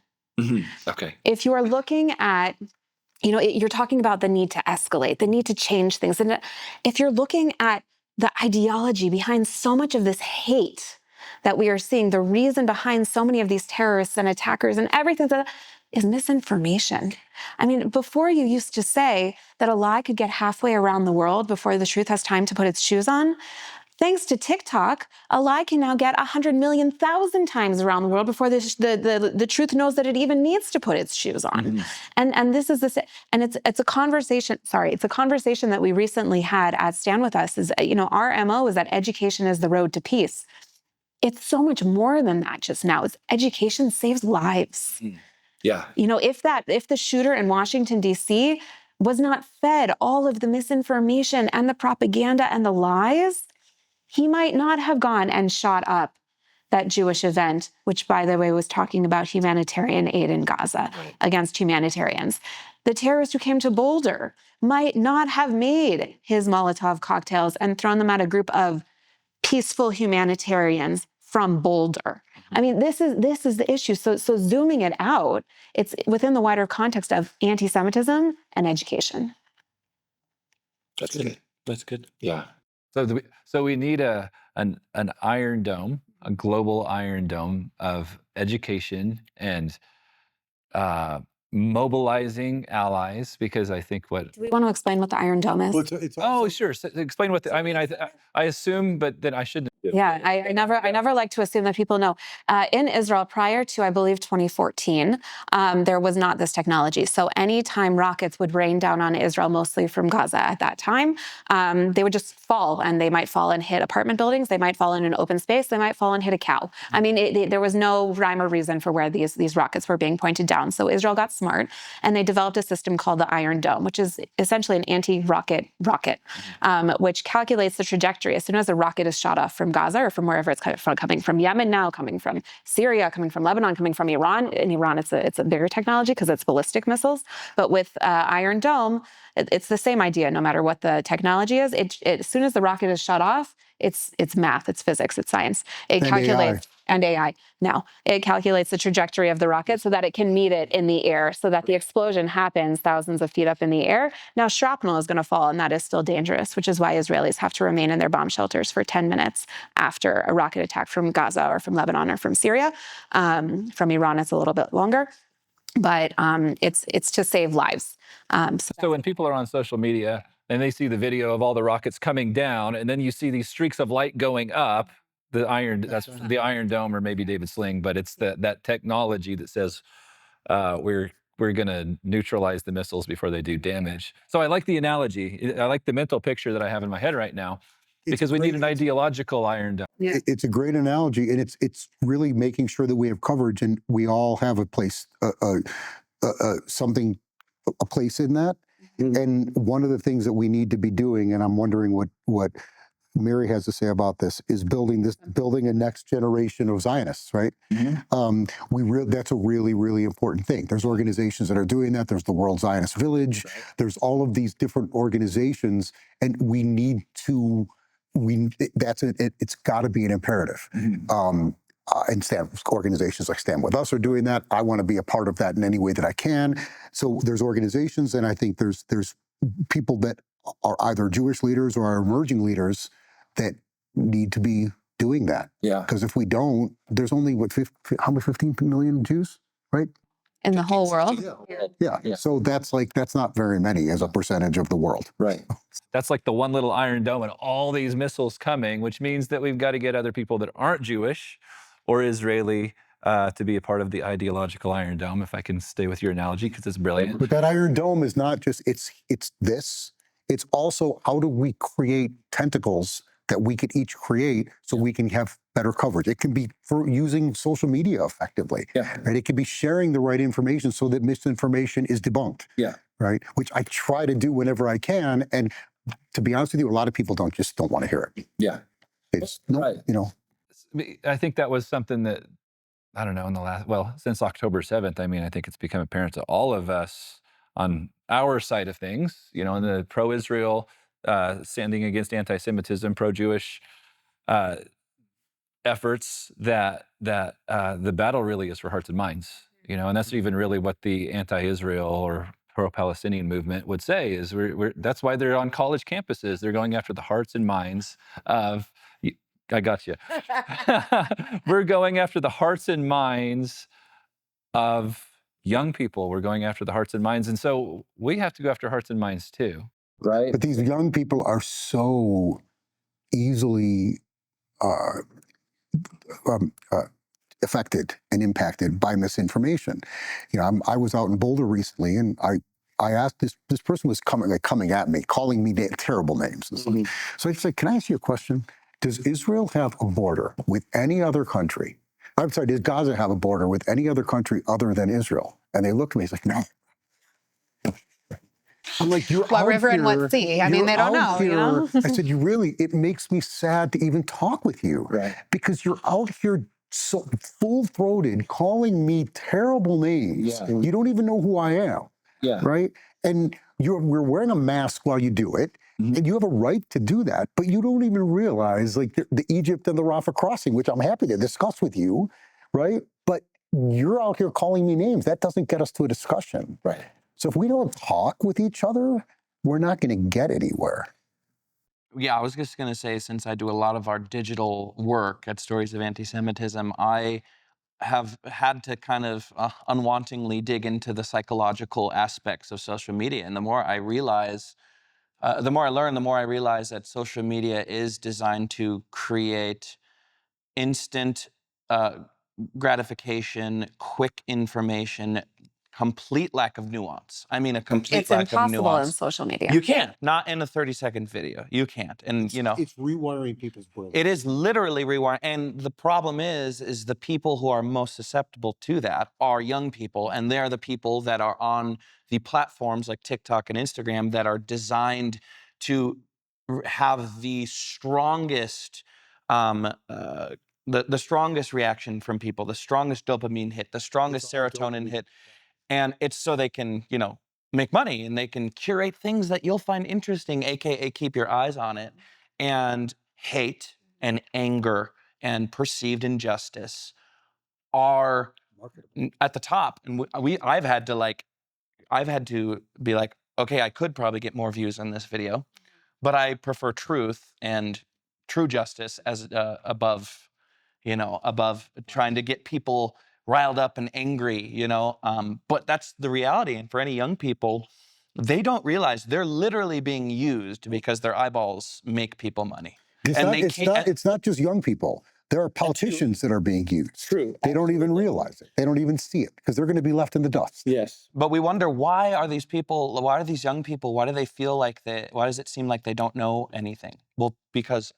Okay. If you are looking at, you're talking about the need to escalate, the need to change things. And if you're looking at the ideology behind so much of this hate that we are seeing, the reason behind so many of these terrorists and attackers and everything that is misinformation. I mean, before you used to say that a lie could get halfway around the world before the truth has time to put its shoes on. Thanks to TikTok, a lie can now get 100 million thousand times around the world before the truth knows that it even needs to put its shoes on. And this is and it's a conversation. Sorry, it's a conversation that we recently had at Stand With Us. Is our MO is that education is the road to peace. It's so much more than that. Just now, it's education saves lives. Yeah. If the shooter in Washington D.C. was not fed all of the misinformation and the propaganda and the lies, he might not have gone and shot up that Jewish event, which, by the way, was talking about humanitarian aid in Gaza against humanitarians. The terrorist who came to Boulder might not have made his Molotov cocktails and thrown them at a group of peaceful humanitarians from Boulder. I mean, this is the issue. So zooming it out, it's within the wider context of anti-Semitism and education. That's good. That's good. Yeah. So we need an Iron Dome, a global Iron Dome of education and mobilizing allies, because I think Do we want to explain what the Iron Dome is? Well, sure. So explain what I assume, but then I shouldn't. Yeah, I never like to assume that people know. In Israel, prior to, I believe, 2014, there was not this technology. So anytime rockets would rain down on Israel, mostly from Gaza at that time, they would just fall, and they might fall and hit apartment buildings. They might fall in an open space. They might fall and hit a cow. I mean, there was no rhyme or reason for where these rockets were being pointed down. So Israel got smart, and they developed a system called the Iron Dome, which is essentially an anti-rocket rocket, which calculates the trajectory as soon as a rocket is shot off from Gaza or from wherever it's coming from Yemen now, coming from Syria, coming from Lebanon, coming from Iran. In Iran, it's a bigger technology because it's ballistic missiles. But with Iron Dome, it's the same idea. No matter what the technology is, as soon as the rocket is shot off, it's math, it's physics, it's science. It calculates and AI. Now it calculates the trajectory of the rocket so that it can meet it in the air, so that the explosion happens thousands of feet up in the air. Now shrapnel is going to fall, and that is still dangerous, which is why Israelis have to remain in their bomb shelters for 10 minutes after a rocket attack from Gaza or from Lebanon or from Syria. From Iran, it's a little bit longer, but it's to save lives. So when people are on social media and they see the video of all the rockets coming down, and then you see these streaks of light going up, that's the Iron Dome, or maybe David Sling, but it's that technology that says we're going to neutralize the missiles before they do damage. So I like the analogy. I like the mental picture that I have in my head right now, because we need an ideological Iron Dome. Yeah. It's a great analogy, and it's really making sure that we have coverage and we all have a place, a place in that. And one of the things that we need to be doing, and I'm wondering what Miri has to say about this, is building a next generation of Zionists, right? That's a really, really important thing. There's organizations that are doing that. There's the World Zionist Village. Right. There's all of these different organizations, and we need to. It's got to be an imperative. And organizations like Stand With Us are doing that. I want to be a part of that in any way that I can. So there's organizations, and I think there's people that are either Jewish leaders or are emerging leaders that need to be doing that. Yeah. Because if we don't, there's only 15 million Jews, right? In the whole world? Yeah. So that's not very many as a percentage of the world. Right. That's like the one little Iron Dome and all these missiles coming, which means that we've got to get other people that aren't Jewish or Israeli to be a part of the ideological Iron Dome, if I can stay with your analogy, because it's brilliant. But that Iron Dome is not just, it's this. It's also, how do we create tentacles that we could each create so we can have better coverage? It can be for using social media effectively. Yeah. Right? It can be sharing the right information so that misinformation is debunked. Yeah. Right? Which I try to do whenever I can. And to be honest with you, a lot of people don't want to hear it. Yeah. It's right. I think that was something that I don't know, since October 7th, I mean, I think it's become apparent to all of us on our side of things, in the pro-Israel, standing against anti-Semitism, pro-Jewish efforts, that the battle really is for hearts and minds, and that's even really what the anti-Israel or pro-Palestinian movement would say is that's why they're on college campuses. They're going after the hearts and minds of, I got you. We're going after the hearts and minds of young people. We're going after the hearts and minds. And so we have to go after hearts and minds too. Right. But these young people are so easily affected and impacted by misinformation. I was out in Boulder recently, and I asked this person was coming at me, calling me terrible names. Mm-hmm. So I said, "Can I ask you a question? Does Israel have a border with any other country? I'm sorry, does Gaza have a border with any other country other than Israel?" And they looked at me, it's like, "No." I'm like, "You're What out river and here, what sea? I mean, they don't out know, here." I said, it makes me sad to even talk with you, Right. because you're out here so full-throated calling me terrible names. Yeah. You don't even know who I am, Yeah. right? And we're wearing a mask while you do it, and you have a right to do that, but you don't even realize, like, the Egypt and the Rafah crossing, which I'm happy to discuss with you, right? But you're out here calling me names. That doesn't get us to a discussion. Right. So if we don't talk with each other, we're not going to get anywhere. Yeah, I was just going to say, since I do a lot of our digital work at Stories of Anti-Semitism, I have had to kind of unwantingly dig into the psychological aspects of social media. And the more I realize, the more I learn, the more I realize that social media is designed to create instant gratification, quick information, complete lack of nuance. I mean, a complete it's lack of impossible nuance. in social media. You can't, not in a 30-second video. You can't. And, It's rewiring people's brains. it is literally rewiring. And the problem is the people who are most susceptible to that are young people. And they're the people that are on the platforms like TikTok and Instagram that are designed to have the strongest the strongest reaction from people, the strongest dopamine hit, the strongest serotonin hit. And it's so they can, make money, and they can curate things that you'll find interesting, AKA keep your eyes on it. And hate and anger and perceived injustice are at the top. And I've had to be like, okay, I could probably get more views on this video, but I prefer truth and true justice as above trying to get people riled up and angry, but that's the reality. And for any young people, they don't realize they're literally being used because their eyeballs make people money. It's not just young people. There are politicians that are being used. True. They don't even realize it. They don't even see it, because they're going to be left in the dust. Yes. But we wonder, why are these young people, why does it seem like they don't know anything? Well, because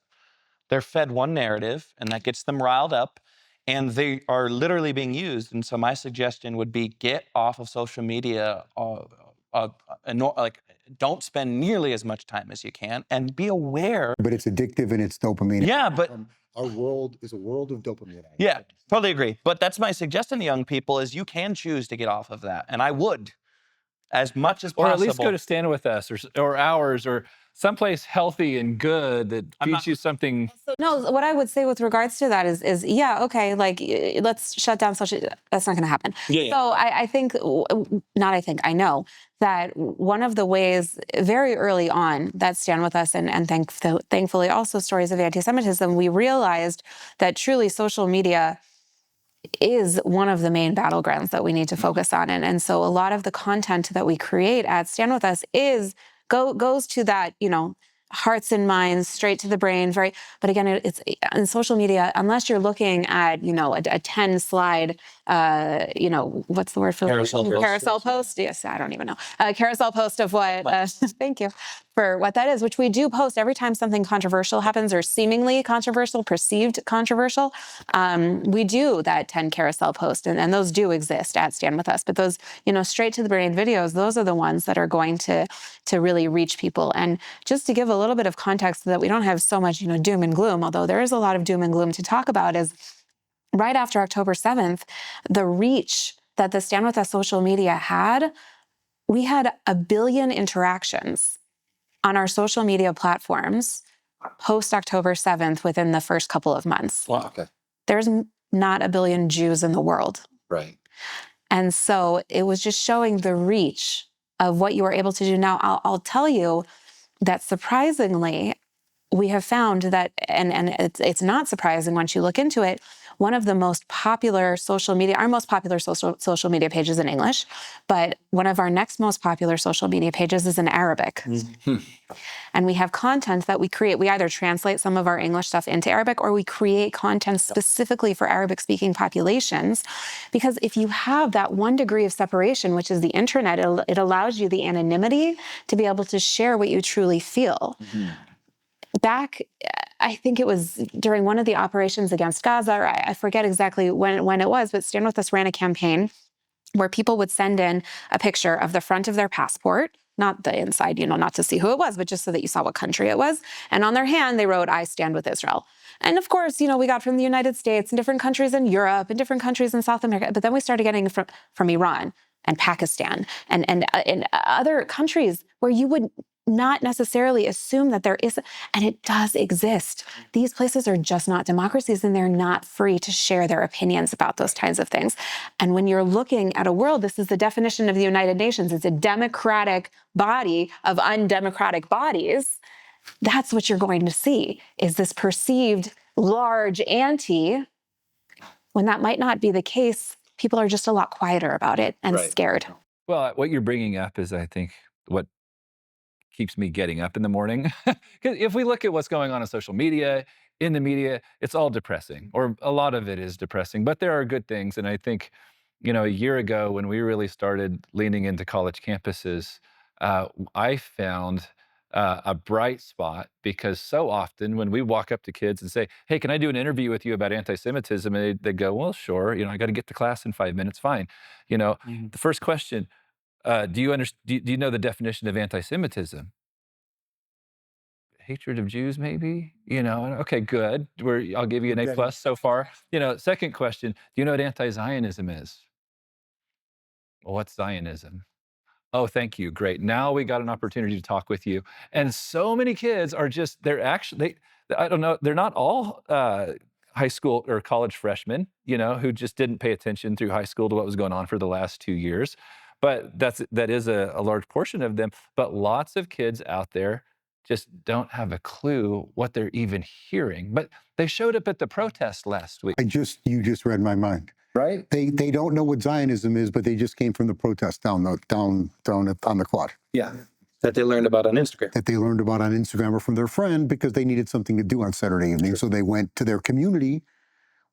they're fed one narrative, and that gets them riled up, and they are literally being used. And so my suggestion would be, get off of social media, don't spend nearly as much time as you can, and be aware. But it's addictive and it's dopamine. Yeah, but our world is a world of dopamine. yeah, totally agree. But that's my suggestion to young people, is you can choose to get off of that. And I would, as much as possible. Or at least go to Stand With Us or ours, or someplace healthy and good that feeds you something. No, what I would say with regards to that is yeah, okay, like, let's shut down social. That's not going to happen. Yeah. So I know that one of the ways very early on that Stand With Us and thankfully also Stories of Anti-Semitism, we realized that truly social media is one of the main battlegrounds that we need to focus on. And so a lot of the content that we create at Stand With Us goes to that, hearts and minds, straight to the brain, but again, it's in social media, unless you're looking at, a 10 slide, what's the word for carousel post? Yes, I don't even know. Carousel post of what, thank you for what that is, which we do post every time something controversial happens, or seemingly controversial, perceived controversial. We do that 10 carousel post, and those do exist at Stand With Us. But those, straight to the brain videos, those are the ones that are going to really reach people. And just to give a little bit of context so that we don't have so much, doom and gloom, although there is a lot of doom and gloom to talk about, is right after October 7th, the reach that the Stand With Us social media had, we had 1 billion interactions on our social media platforms post October 7th within the first couple of months. Wow. Okay. There's not 1 billion Jews in the world. Right. And so it was just showing the reach of what you were able to do. Now, I'll tell you that surprisingly, we have found that, and it's not surprising once you look into it, one of the most popular social media, our most popular social media page is in English, but one of our next most popular social media pages is in Arabic. Mm-hmm. And we have content that we create. We either translate some of our English stuff into Arabic, or we create content specifically for Arabic-speaking populations. Because if you have that 1 degree of separation, which is the internet, it allows you the anonymity to be able to share what you truly feel. Mm-hmm. Back, I think it was during one of the operations against Gaza, or I forget exactly when it was, but Stand With Us ran a campaign where people would send in a picture of the front of their passport, not the inside, not to see who it was, but just so that you saw what country it was. And on their hand, they wrote, "I stand with Israel." And of course, we got from the United States and different countries in Europe and different countries in South America, but then we started getting from Iran and Pakistan and other countries where you would not necessarily assume that there is, and it does exist. These places are just not democracies, and they're not free to share their opinions about those kinds of things. And when you're looking at a world, this is the definition of the United Nations. It's a democratic body of undemocratic bodies. That's what you're going to see, is this perceived large anti, when that might not be the case. People are just a lot quieter about it and scared. Well, what you're bringing up is, I think, what keeps me getting up in the morning. Because if we look at what's going on social media, in the media, it's all depressing, or a lot of it is depressing, but there are good things. And I think, a year ago when we really started leaning into college campuses, I found a bright spot, because so often when we walk up to kids and say, "Hey, can I do an interview with you about anti-Semitism?" and they go, "Well, sure, I got to get to class in 5 minutes, fine." The first question, do you know the definition of anti-Semitism? Hatred of Jews, maybe? Okay, good. I'll give you an A+ so far. Second question, do you know what anti-Zionism is? Well, what's Zionism? Oh, thank you. Great. Now we got an opportunity to talk with you. And so many kids are I don't know, they're not all high school or college freshmen, who just didn't pay attention through high school to what was going on for the last 2 years. But that is a large portion of them. But lots of kids out there just don't have a clue what they're even hearing. But they showed up at the protest last week. You just read my mind. Right? They don't know what Zionism is, but they just came from the protest down on the quad. Yeah. That they learned about on Instagram. That they learned about on Instagram or from their friend, because they needed something to do on Saturday evening. Sure. So they went to their community,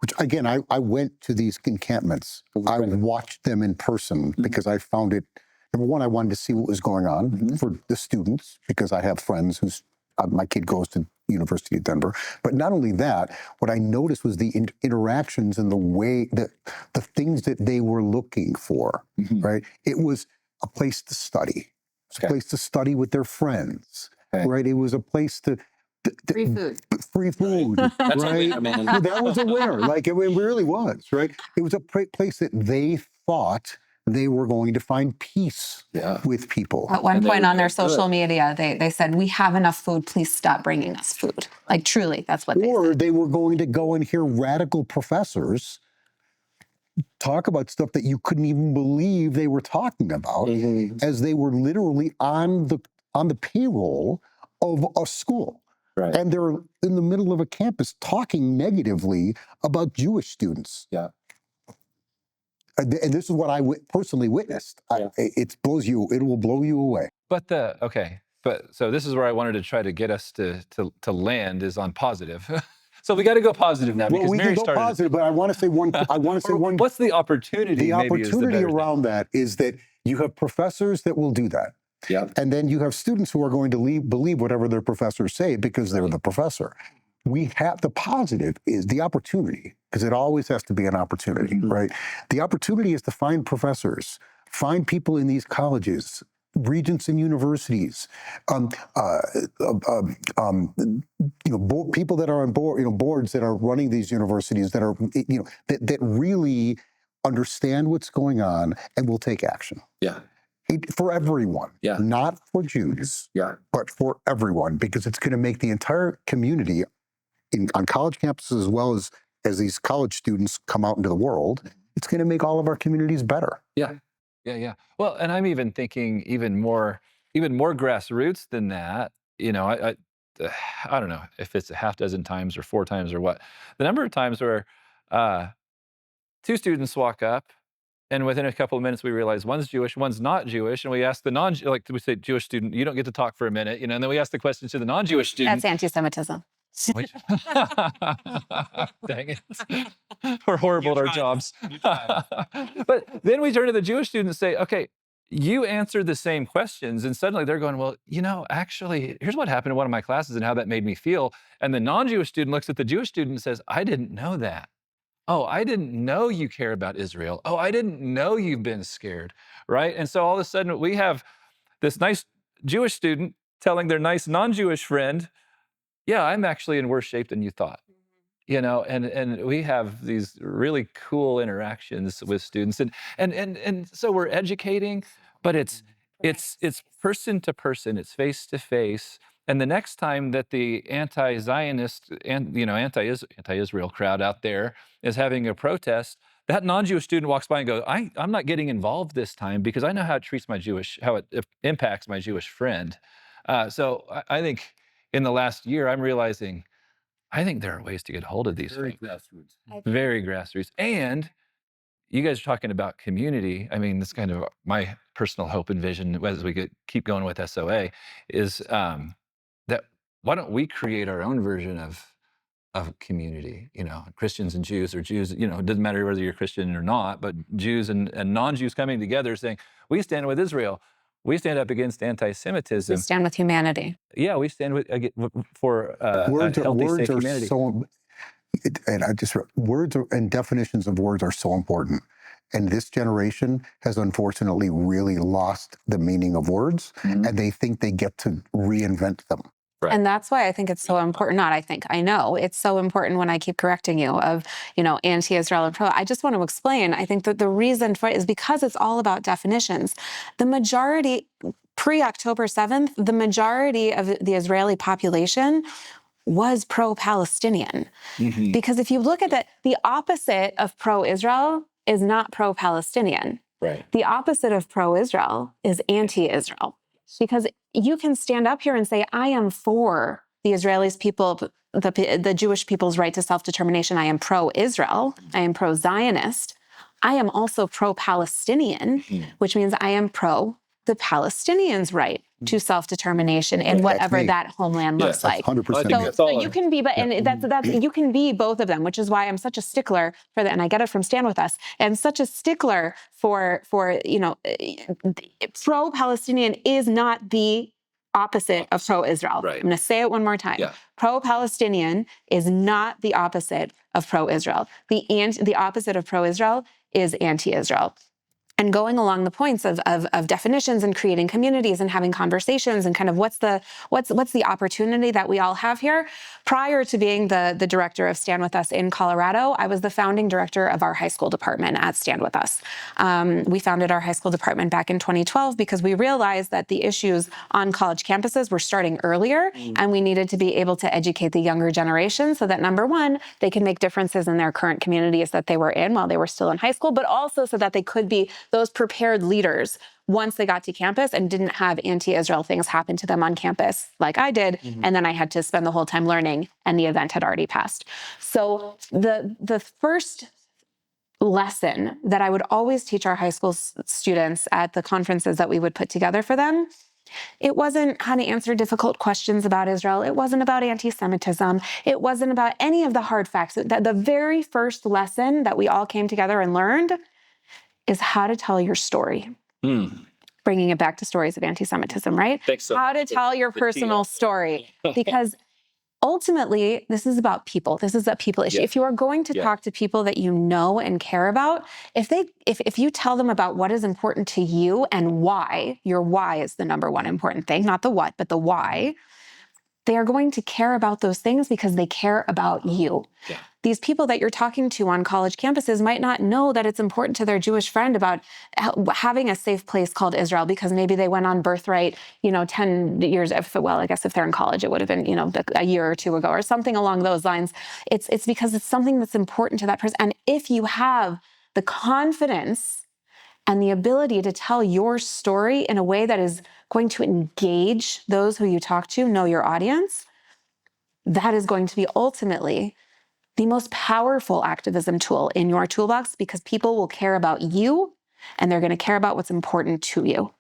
which again, I went to these encampments. I watched them in person because I found it, number one, I wanted to see what was going on for the students, because I have friends whose my kid goes to University of Denver. But not only that, what I noticed was the interactions and the way that the things that they were looking for, right? It was a place to study. It was a place to study with their friends, right? It was a place to... Free food. Free food, That's right? a winner, man. That was a winner. Like, it really was, right? It was a place that they thought they were going to find peace with people. At one point on their social media, they said, "We have enough food, please stop bringing us food." Like, truly, that's what they said. Or they were going to go and hear radical professors talk about stuff that you couldn't even believe they were talking about, as they were literally on the payroll of a school. Right. And they're in the middle of a campus talking negatively about Jewish students. Yeah. And this is what I personally witnessed. It will blow you away. But so this is where I wanted to try to get us to land, is on positive. So we got to go positive now, because well, we Miri can go started positive, but I want to say one. What's the opportunity? The opportunity around that is that you have professors that will do that. Yeah. And then you have students who are going to believe whatever their professors say, because they're the professor. We have the positive is the opportunity, because it always has to be an opportunity, right? The opportunity is to find professors, find people in these colleges regents in universities, people that are on board, boards that are running these universities that are, that really understand what's going on and will take action. Yeah. For everyone, Yeah. not for Jews, but for everyone, because it's going to make the entire community on college campuses, as well as these college students come out into the world, it's going to make all of our communities better. Yeah. Well, and I'm even thinking even more grassroots than that. I don't know if it's a half dozen times or 4 times or what. The number of times where 2 students walk up, and within a couple of minutes, we realize one's Jewish, one's not Jewish, and we ask we say, Jewish student, you don't get to talk for a minute, and then we ask the question to the non-Jewish student. That's anti-Semitism. Dang it. We're horrible at our jobs. But then we turn to the Jewish student and say, okay, you answered the same questions. And suddenly they're going, well, actually, here's what happened in one of my classes and how that made me feel. And the non-Jewish student looks at the Jewish student and says, I didn't know that. Oh, I didn't know you care about Israel. Oh, I didn't know you've been scared, right? And so all of a sudden we have this nice Jewish student telling their nice non-Jewish friend, yeah, I'm actually in worse shape than you thought. And we have these really cool interactions with students, and so we're educating, but it's person to person, it's face to face. And the next time that the anti-Zionist and anti-Israel crowd out there is having a protest, that non-Jewish student walks by and goes, I'm not getting involved this time because I know how it impacts my Jewish friend. So I think in the last year, I'm realizing, I think there are ways to get hold of these things. Very grassroots. And you guys are talking about community. I mean, that's kind of my personal hope and vision as we keep going with SOA is that why don't we create our own version of community, Christians and Jews, or Jews, it doesn't matter whether you're Christian or not, but Jews and non-Jews coming together saying, we stand with Israel. We stand up against anti-Semitism. We stand with humanity. Yeah, we stand for a healthy, safe humanity. Words and definitions of words are so important. And this generation has unfortunately really lost the meaning of words, and they think they get to reinvent them. Right. And that's why I think it's so important. I know it's so important when I keep correcting you of, anti-Israel and pro. I just want to explain. I think that the reason for it is because it's all about definitions. The majority, pre-October 7th, the majority of the Israeli population was pro-Palestinian. Mm-hmm. Because if you look at that, the opposite of pro-Israel is not pro-Palestinian. Right. The opposite of pro-Israel is anti-Israel. Because you can stand up here and say, I am for the Israelis people, the Jewish people's right to self-determination. I am pro-Israel. I am pro-Zionist. I am also pro-Palestinian, which means I am pro the Palestinians' right to self-determination in whatever that homeland looks like. 100%. So you can be, you can be both of them, which is why I'm such a stickler for that, and I get it from Stand With Us, and such a stickler for pro-Palestinian is not the opposite of pro-Israel. Right. I'm going to say it one more time. Yeah. Pro-Palestinian is not the opposite of pro-Israel. The opposite of pro-Israel is anti-Israel. And going along the points of definitions and creating communities and having conversations and kind of what's the opportunity that we all have here. Prior to being the director of Stand With Us in Colorado, I was the founding director of our high school department at Stand With Us. We founded our high school department back in 2012 because we realized that the issues on college campuses were starting earlier, and we needed to be able to educate the younger generation so that, number one, they can make differences in their current communities that they were in while they were still in high school, but also so that they could be those prepared leaders once they got to campus and didn't have anti-Israel things happen to them on campus like I did. And then I had to spend the whole time learning, and the event had already passed. So the first lesson that I would always teach our high school students at the conferences that we would put together for them, it wasn't how to answer difficult questions about Israel. It wasn't about anti-Semitism. It wasn't about any of the hard facts. The very first lesson that we all came together and learned is how to tell your story. Bringing it back to stories of anti-Semitism, right? Thanks so how much to tell your personal story. Because ultimately, this is about people. This is a people issue. Yeah. If you are going to talk to people that you know and care about, if you tell them about what is important to you and why, your why is the number one important thing, not the what, but the why, they are going to care about those things because they care about you. Yeah. These people that you're talking to on college campuses might not know that it's important to their Jewish friend about having a safe place called Israel because maybe they went on birthright, 10 years, well, I guess if they're in college, it would have been, a year or two ago or something along those lines. It's because it's something that's important to that person. And if you have the confidence and the ability to tell your story in a way that is going to engage those who you talk to, know your audience, that is going to be ultimately the most powerful activism tool in your toolbox because people will care about you and they're going to care about what's important to you.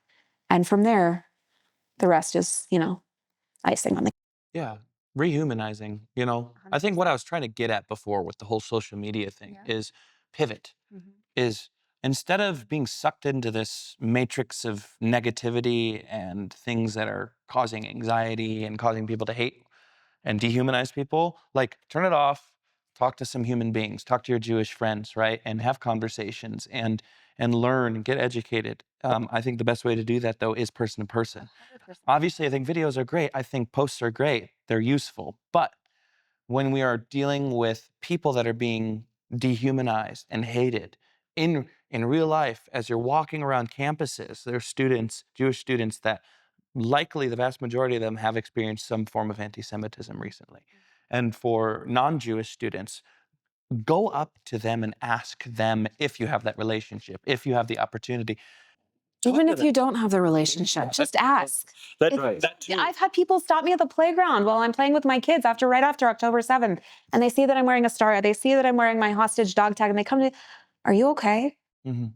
And from there, the rest is, icing on the cake. Yeah, rehumanizing, I think what I was trying to get at before with the whole social media thing is pivot, is instead of being sucked into this matrix of negativity and things that are causing anxiety and causing people to hate and dehumanize people, like turn it off, talk to some human beings, talk to your Jewish friends, right? And have conversations and learn, get educated. I think the best way to do that though is person to person. 100%. Obviously, I think videos are great. I think posts are great. They're useful. But when we are dealing with people that are being dehumanized and hated in real life, as you're walking around campuses, there are students, Jewish students, that likely the vast majority of them have experienced some form of anti-Semitism recently. And for non-Jewish students, go up to them and ask them if you have that relationship, if you have the opportunity. Even if you don't have the relationship, just ask. That's right. I've had people stop me at the playground while I'm playing with my kids right after October 7th, and they see that I'm wearing a star. They see that I'm wearing my hostage dog tag, and they come to me, "Are you okay?" Mm-hmm.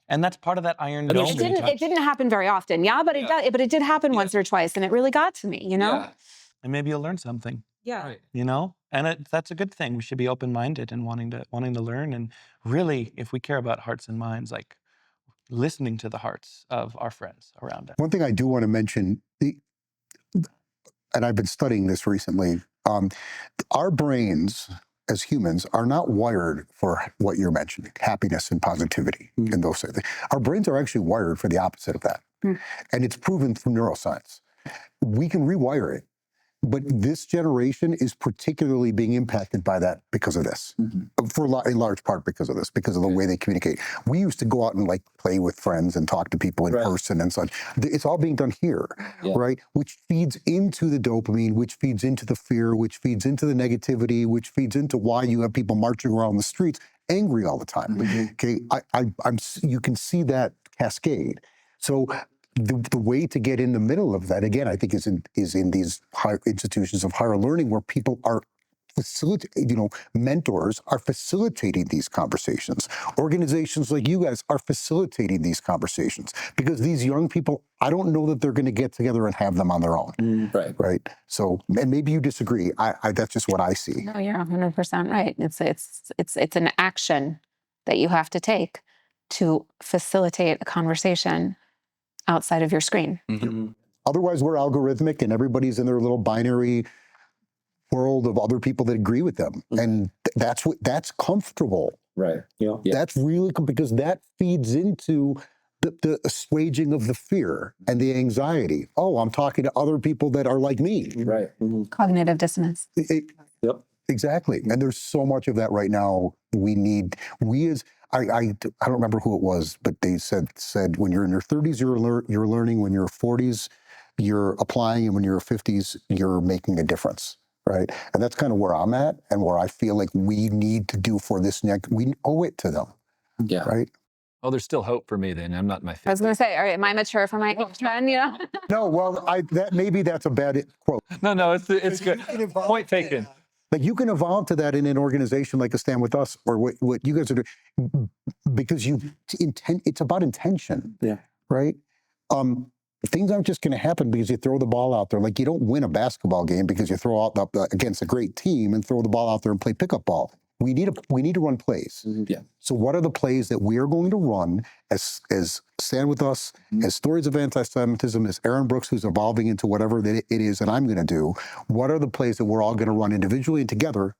And that's part of that iron dome. It didn't happen very often, but it did happen once or twice, and it really got to me, Yeah. And maybe you'll learn something. Yeah. Right. And that's a good thing. We should be open-minded and wanting to learn. And really, if we care about hearts and minds, like listening to the hearts of our friends around us. One thing I do want to mention, and I've been studying this recently, our brains as humans are not wired for what you're mentioning, happiness and positivity and those things. Our brains are actually wired for the opposite of that. And it's proven through neuroscience. We can rewire it. But this generation is particularly being impacted by that because of this, in large part because of this, because of the way they communicate. We used to go out and play with friends and talk to people in person and such. It's all being done here, right? Which feeds into the dopamine, which feeds into the fear, which feeds into the negativity, which feeds into why you have people marching around the streets angry all the time. Okay, you can see that cascade. So the way to get in the middle of that, again, I think is in these higher institutions of higher learning where people are mentors are facilitating these conversations. Organizations like you guys are facilitating these conversations because these young people, I don't know that they're going to get together and have them on their own. Right. So, and maybe you disagree. That's just what I see. No, you're 100% right. It's an action that you have to take to facilitate a conversation outside of your screen. Otherwise, we're algorithmic and everybody's in their little binary world of other people that agree with them. And that's comfortable. Right. Yeah. That's really because that feeds into the assuaging of the fear and the anxiety. Oh, I'm talking to other people that are like me. Right. Cognitive dissonance. Yep. Exactly. And there's so much of that right now. I don't remember who it was, but they said when you're in your 30s, you're learning. When you're 40s, you're applying. And when you're 50s, you're making a difference. Right. And that's kind of where I'm at and where I feel like we need to do for this next, we owe it to them. Yeah. Right. Oh, there's still hope for me then. I'm not in my 50s. I was going to say, all right, am I mature for my age then, No, well, maybe that's a bad quote. No, it's good. Point taken. Like you can evolve to that in an organization like a Stand With Us or what you guys are doing because it's about intention. Yeah. Right. Things aren't just going to happen because you throw the ball out there. Like you don't win a basketball game because you throw out against a great team and throw the ball out there and play pickup ball. we need to run plays. Yeah. So what are the plays that we are going to run as Stand With Us, as Stories of Anti-Semitism, as Aaron Brooks, who's evolving into whatever that it is that I'm going to do? What are the plays that we're all going to run individually and together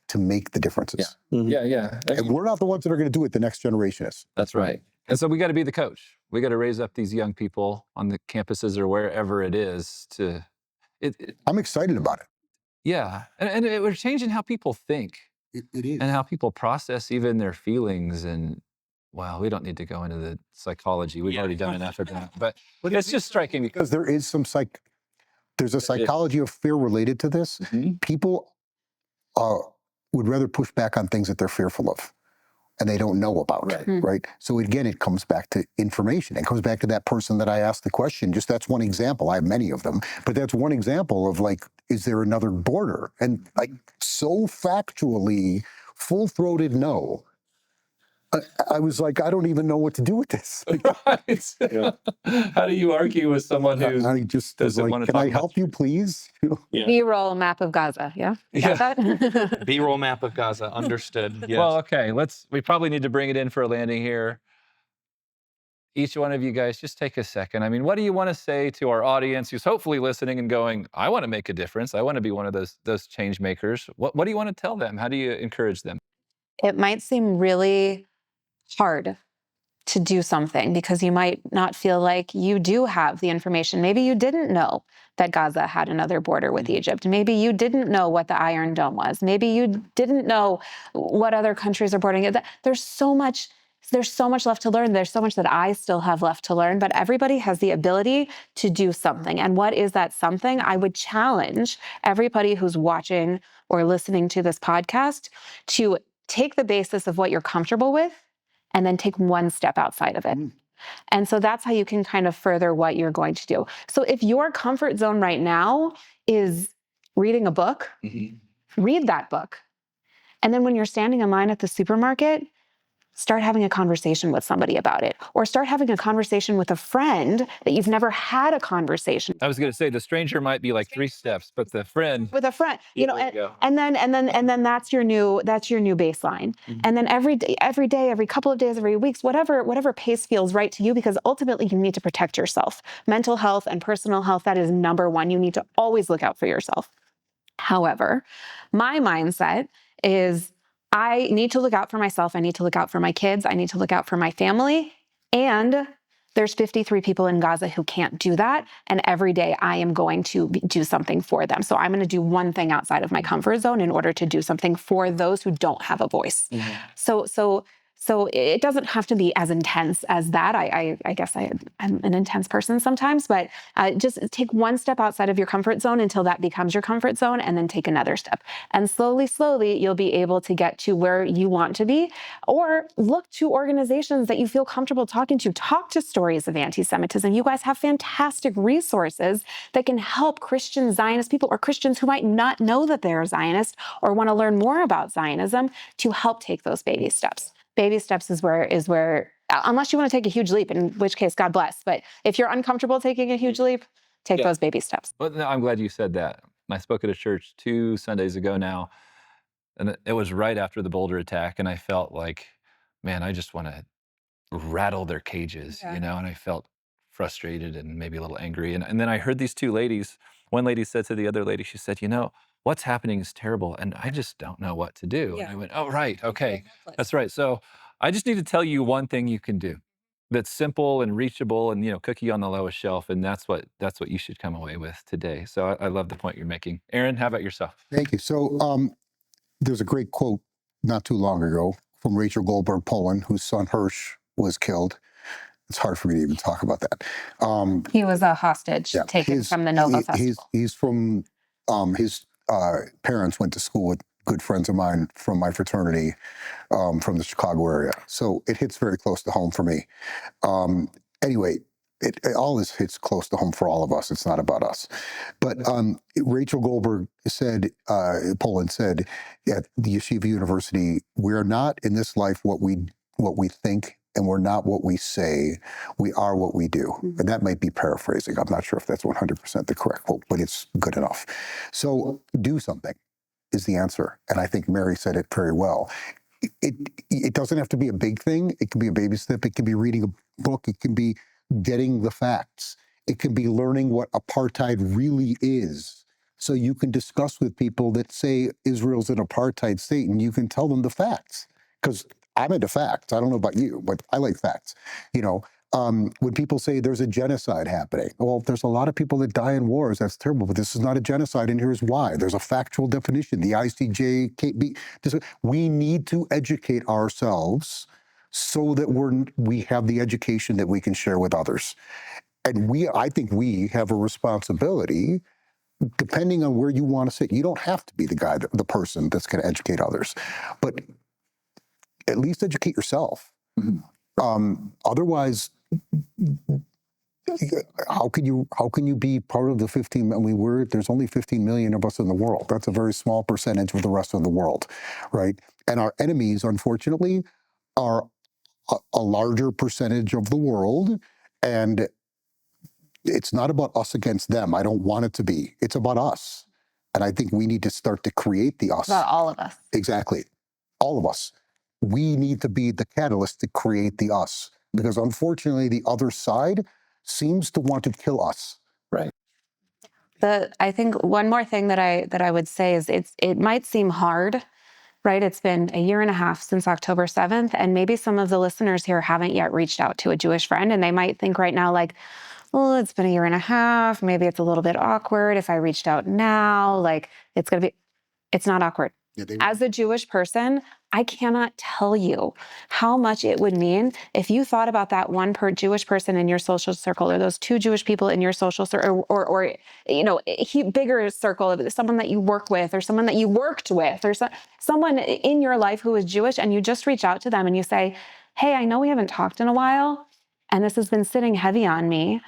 to make the differences? Yeah. And we're not the ones that are going to do it. The next generation is. That's right. And so we got to be the coach. We got to raise up these young people on the campuses or wherever it is to. I'm excited about it. Yeah, and we're changing how people think. It is. And how people process even their feelings. And well, we don't need to go into the psychology. We've already done enough of that. But it's just striking me. Because there is there's a psychology of fear related to this. People would rather push back on things that they're fearful of and they don't know about, right? So again, it comes back to information. It comes back to that person that I asked the question. Just that's one example. I have many of them, but that's one example of like, is there another border? And like so factually, full-throated no. I was like, I don't even know what to do with this. How do you argue with someone who I just was doesn't like, want to can talk I about help you, please? B-roll map of Gaza. Yeah. Got that? B-roll map of Gaza. Understood. Yes. Well, okay, we probably need to bring it in for a landing here. Each one of you guys, just take a second. I mean, what do you want to say to our audience who's hopefully listening and going, I want to make a difference. I want to be one of those change makers. What do you want to tell them? How do you encourage them? It might seem really hard to do something because you might not feel like you do have the information. Maybe you didn't know that Gaza had another border with Egypt. Maybe you didn't know what the Iron Dome was. Maybe you didn't know what other countries are bordering it. There's so much left to learn. There's so much that I still have left to learn, but everybody has the ability to do something. And what is that something? I would challenge everybody who's watching or listening to this podcast to take the basis of what you're comfortable with and then take one step outside of it. And so that's how you can kind of further what you're going to do. So if your comfort zone right now is reading a book, read that book. And then when you're standing in line at the supermarket, start having a conversation with somebody about it, or start having a conversation with a friend that you've never had a conversation. I was going to say the stranger might be like 3 steps, but the friend with a friend, you know, and then that's your new baseline. And then every day, every couple of days, every weeks, whatever pace feels right to you, because ultimately you need to protect yourself. Mental health and personal health, that is number one. You need to always look out for yourself. However, my mindset is I need to look out for myself. I need to look out for my kids. I need to look out for my family. And there's 53 people in Gaza who can't do that. And every day I am going to do something for them. So I'm going to do one thing outside of my comfort zone in order to do something for those who don't have a voice. So it doesn't have to be as intense as that. I guess I'm an intense person sometimes, but just take one step outside of your comfort zone until that becomes your comfort zone, and then take another step. And slowly, you'll be able to get to where you want to be, or look to organizations that you feel comfortable talking to. Talk to Stories of Anti-Semitism. You guys have fantastic resources that can help Christian Zionist people, or Christians who might not know that they're Zionist or want to learn more about Zionism, to help take those baby steps. Baby steps is where, unless you want to take a huge leap, in which case, God bless. But if you're uncomfortable taking a huge leap, take those baby steps. Well, no, I'm glad you said that. I spoke at a church 2 Sundays ago now, and it was right after the Boulder attack, and I felt like, man, I just want to rattle their cages, you know, and I felt frustrated and maybe a little angry. And then I heard these 2 ladies. One lady said to the other lady, she said, you know, what's happening is terrible, and I just don't know what to do. And I went, oh, right, okay, that's right. So I just need to tell you one thing you can do that's simple and reachable, and, you know, cookie on the lowest shelf, and that's what you should come away with today. So I love the point you're making. Aaron, how about yourself? Thank you. So there's a great quote not too long ago from Rachel Goldberg, Poland, whose son Hirsch was killed. It's hard for me to even talk about that. He was a hostage taken from the Nova Festival. He's from, his parents went to school with good friends of mine from my fraternity from the Chicago area. So it hits very close to home for me. Anyway, it all this hits close to home for all of us. It's not about us. But Rachel Goldberg said, Poland said at the Yeshiva University, we're not in this life what we think, and we're not what we say. We are what we do. And that might be paraphrasing. I'm not sure if that's 100% the correct quote, but it's good enough. So do something. is the answer. And I think Mary said it very well. It doesn't have to be a big thing. It can be a baby step. It can be reading a book. It can be getting the facts. It can be learning what apartheid really is. So you can discuss with people that say Israel's an apartheid state, and you can tell them the facts. Because I'm into facts. I don't know about you, but I like facts. You know, when people say there's a genocide happening, well, there's a lot of people that die in wars. That's terrible, but this is not a genocide, and here's why. There's a factual definition. The ICJ can't be. We need to educate ourselves so that we have the education that we can share with others. And I think we have a responsibility, depending on where you want to sit. You don't have to be the person that's going to educate others, but at least educate yourself. Otherwise, how can you be part of the 15? I mean, there's only 15 million of us in the world. That's a very small percentage of the rest of the world, right? And our enemies, unfortunately, are a larger percentage of the world, and it's not about us against them. I don't want it to be. It's about us, and I think we need to start to create the us. It's about all of us. Exactly, all of us. We need to be the catalyst to create the us, because unfortunately, the other side seems to want to kill us. Right. I think one more thing that I would say is it might seem hard, right? It's been a year and a half since October 7th, and maybe some of the listeners here haven't yet reached out to a Jewish friend, and they might think right now, like, well, it's been a year and a half. Maybe it's a little bit awkward if I reached out now. Like, it's not awkward. As a Jewish person, I cannot tell you how much it would mean if you thought about that one Jewish person in your social circle, or those two Jewish people in your social circle, or you know, bigger circle of someone that you work with, or someone that you worked with, or someone in your life who is Jewish, and you just reach out to them and you say, "Hey, I know we haven't talked in a while, and this has been sitting heavy on me.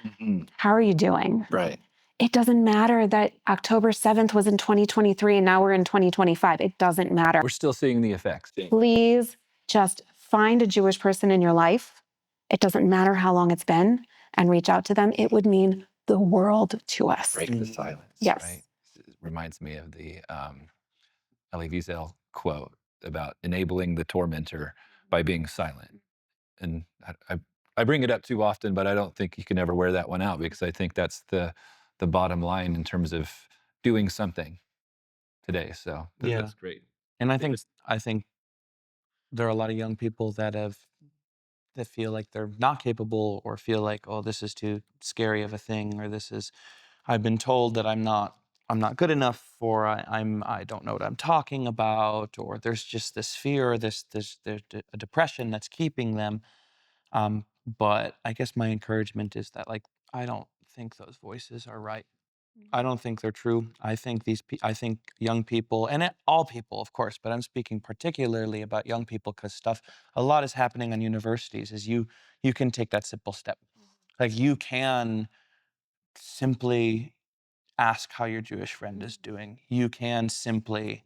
How are you doing?" Right. It doesn't matter that October 7th was in 2023 and now we're in 2025. It doesn't matter. We're still seeing the effects. Please just find a Jewish person in your life. It doesn't matter how long it's been, and reach out to them. It would mean the world to us. Break the silence. Yes. Right? It reminds me of the Elie Wiesel quote about enabling the tormentor by being silent. And I bring it up too often, but I don't think you can ever wear that one out, because I think that's the bottom line in terms of doing something today. So that's great. And I think there are a lot of young people that feel like they're not capable, or feel like, oh, this is too scary of a thing, or I've been told that I'm not good enough, or I don't know what I'm talking about, or there's just this fear, there's a depression that's keeping them. But I guess my encouragement is that, like, I don't think those voices are right. I don't think they're true. I think I think young people, and all people, of course, but I'm speaking particularly about young people, because a lot is happening on universities. Is you can take that simple step, like you can simply ask how your Jewish friend is doing. You can simply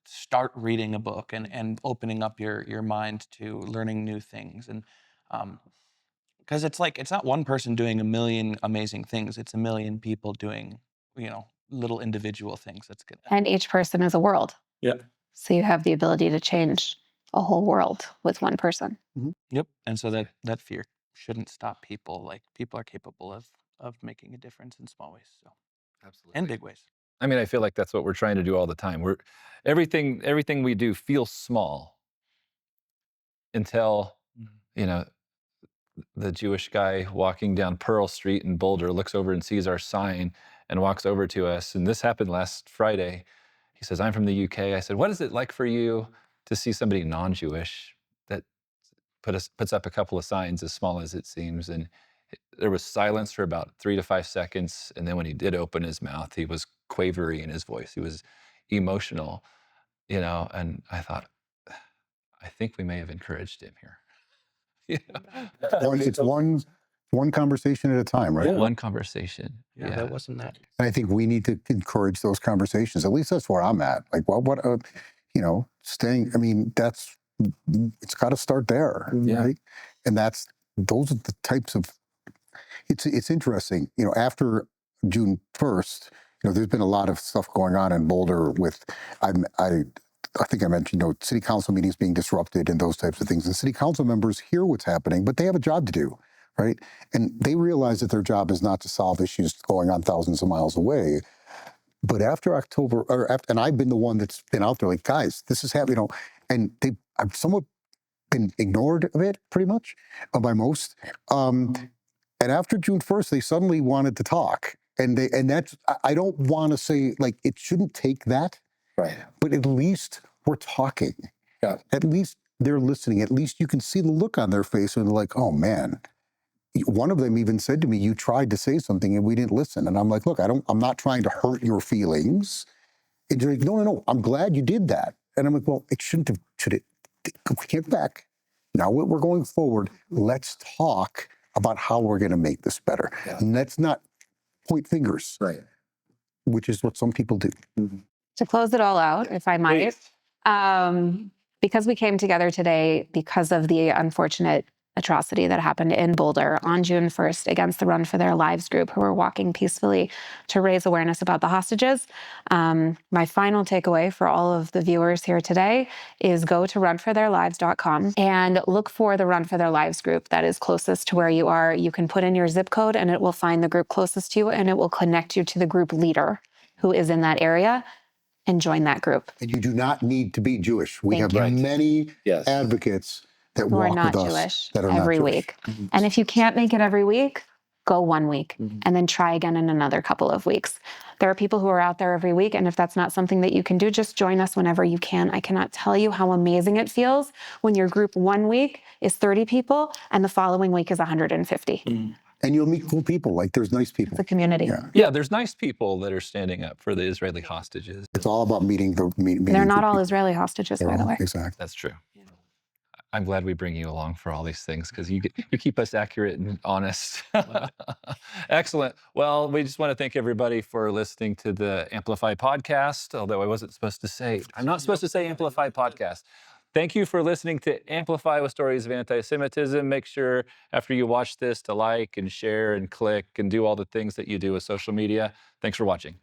start reading a book and opening up your mind to learning new things, and because it's not one person doing a million amazing things. It's a million people doing, little individual things. That's good. And each person is a world. Yeah. So you have the ability to change a whole world with one person. Yep. And so that fear shouldn't stop people. Like, people are capable of making a difference in small ways. So Absolutely. and big ways. I mean, I feel like that's what we're trying to do all the time. Everything we do feels small until, the Jewish guy walking down Pearl Street in Boulder looks over and sees our sign and walks over to us. And this happened last Friday. He says, "I'm from the UK." I said, "What is it like for you to see somebody non-Jewish that puts up a couple of signs, as small as it seems?" And there was silence for about 3 to 5 seconds. And then when he did open his mouth, he was quavery in his voice. He was emotional, and I thought, I think we may have encouraged him here. It's one conversation at a time, right? Yeah. One conversation. Yeah, that wasn't that. And I think we need to encourage those conversations. At least that's where I'm at. Like, staying. I mean, it's got to start there, right? And those are the types of. It's interesting. After June 1st, there's been a lot of stuff going on in Boulder with, I think I mentioned, city council meetings being disrupted and those types of things. And city council members hear what's happening, but they have a job to do, right? And they realize that their job is not to solve issues going on thousands of miles away. But after October, and I've been the one that's been out there like, guys, this is happening, and I've somewhat been ignored a bit, pretty much, by most. And after June 1st, they suddenly wanted to talk. And that's, I don't want to say, like, it shouldn't take that. Right. But at least we're talking. Yeah. At least they're listening. At least you can see the look on their face and they're like, oh man. One of them even said to me, you tried to say something and we didn't listen. And I'm like, look, I'm not trying to hurt your feelings. And they're like, no, I'm glad you did that. And I'm like, well, it shouldn't have, we get back. Now we're going forward. Let's talk about how we're going to make this better. Yeah. And let's not point fingers. Right. Which is what some people do. Mm-hmm. To close it all out, if I might, because we came together today because of the unfortunate atrocity that happened in Boulder on June 1st against the Run for Their Lives group who were walking peacefully to raise awareness about the hostages. My final takeaway for all of the viewers here today is go to runfortheirlives.com and look for the Run for Their Lives group that is closest to where you are. You can put in your zip code and it will find the group closest to you and it will connect you to the group leader who is in that area. And join that group. And you do not need to be Jewish. We Thank have you. many advocates that who are walk not with us Jewish that are every not Jewish. week. And if you can't make it every week, go 1 week and then try again in another couple of weeks. There are people who are out there every week. And if that's not something that you can do, just join us whenever you can. I cannot tell you how amazing it feels when your group 1 week is 30 people and the following week is 150. And you'll meet cool people. Like there's nice people. It's a community. Yeah, there's nice people that are standing up for the Israeli hostages. It's all about meeting the They're not all people. Israeli hostages, by the way. Exactly. That's true. I'm glad we bring you along for all these things because you keep us accurate and honest. Excellent. Well, we just want to thank everybody for listening to the Amplify podcast, although I wasn't supposed to say, I'm not supposed to say Amplify podcast. Thank you for listening to Amplify with Stories of Anti-Semitism. Make sure after you watch this to like and share and click and do all the things that you do with social media. Thanks for watching.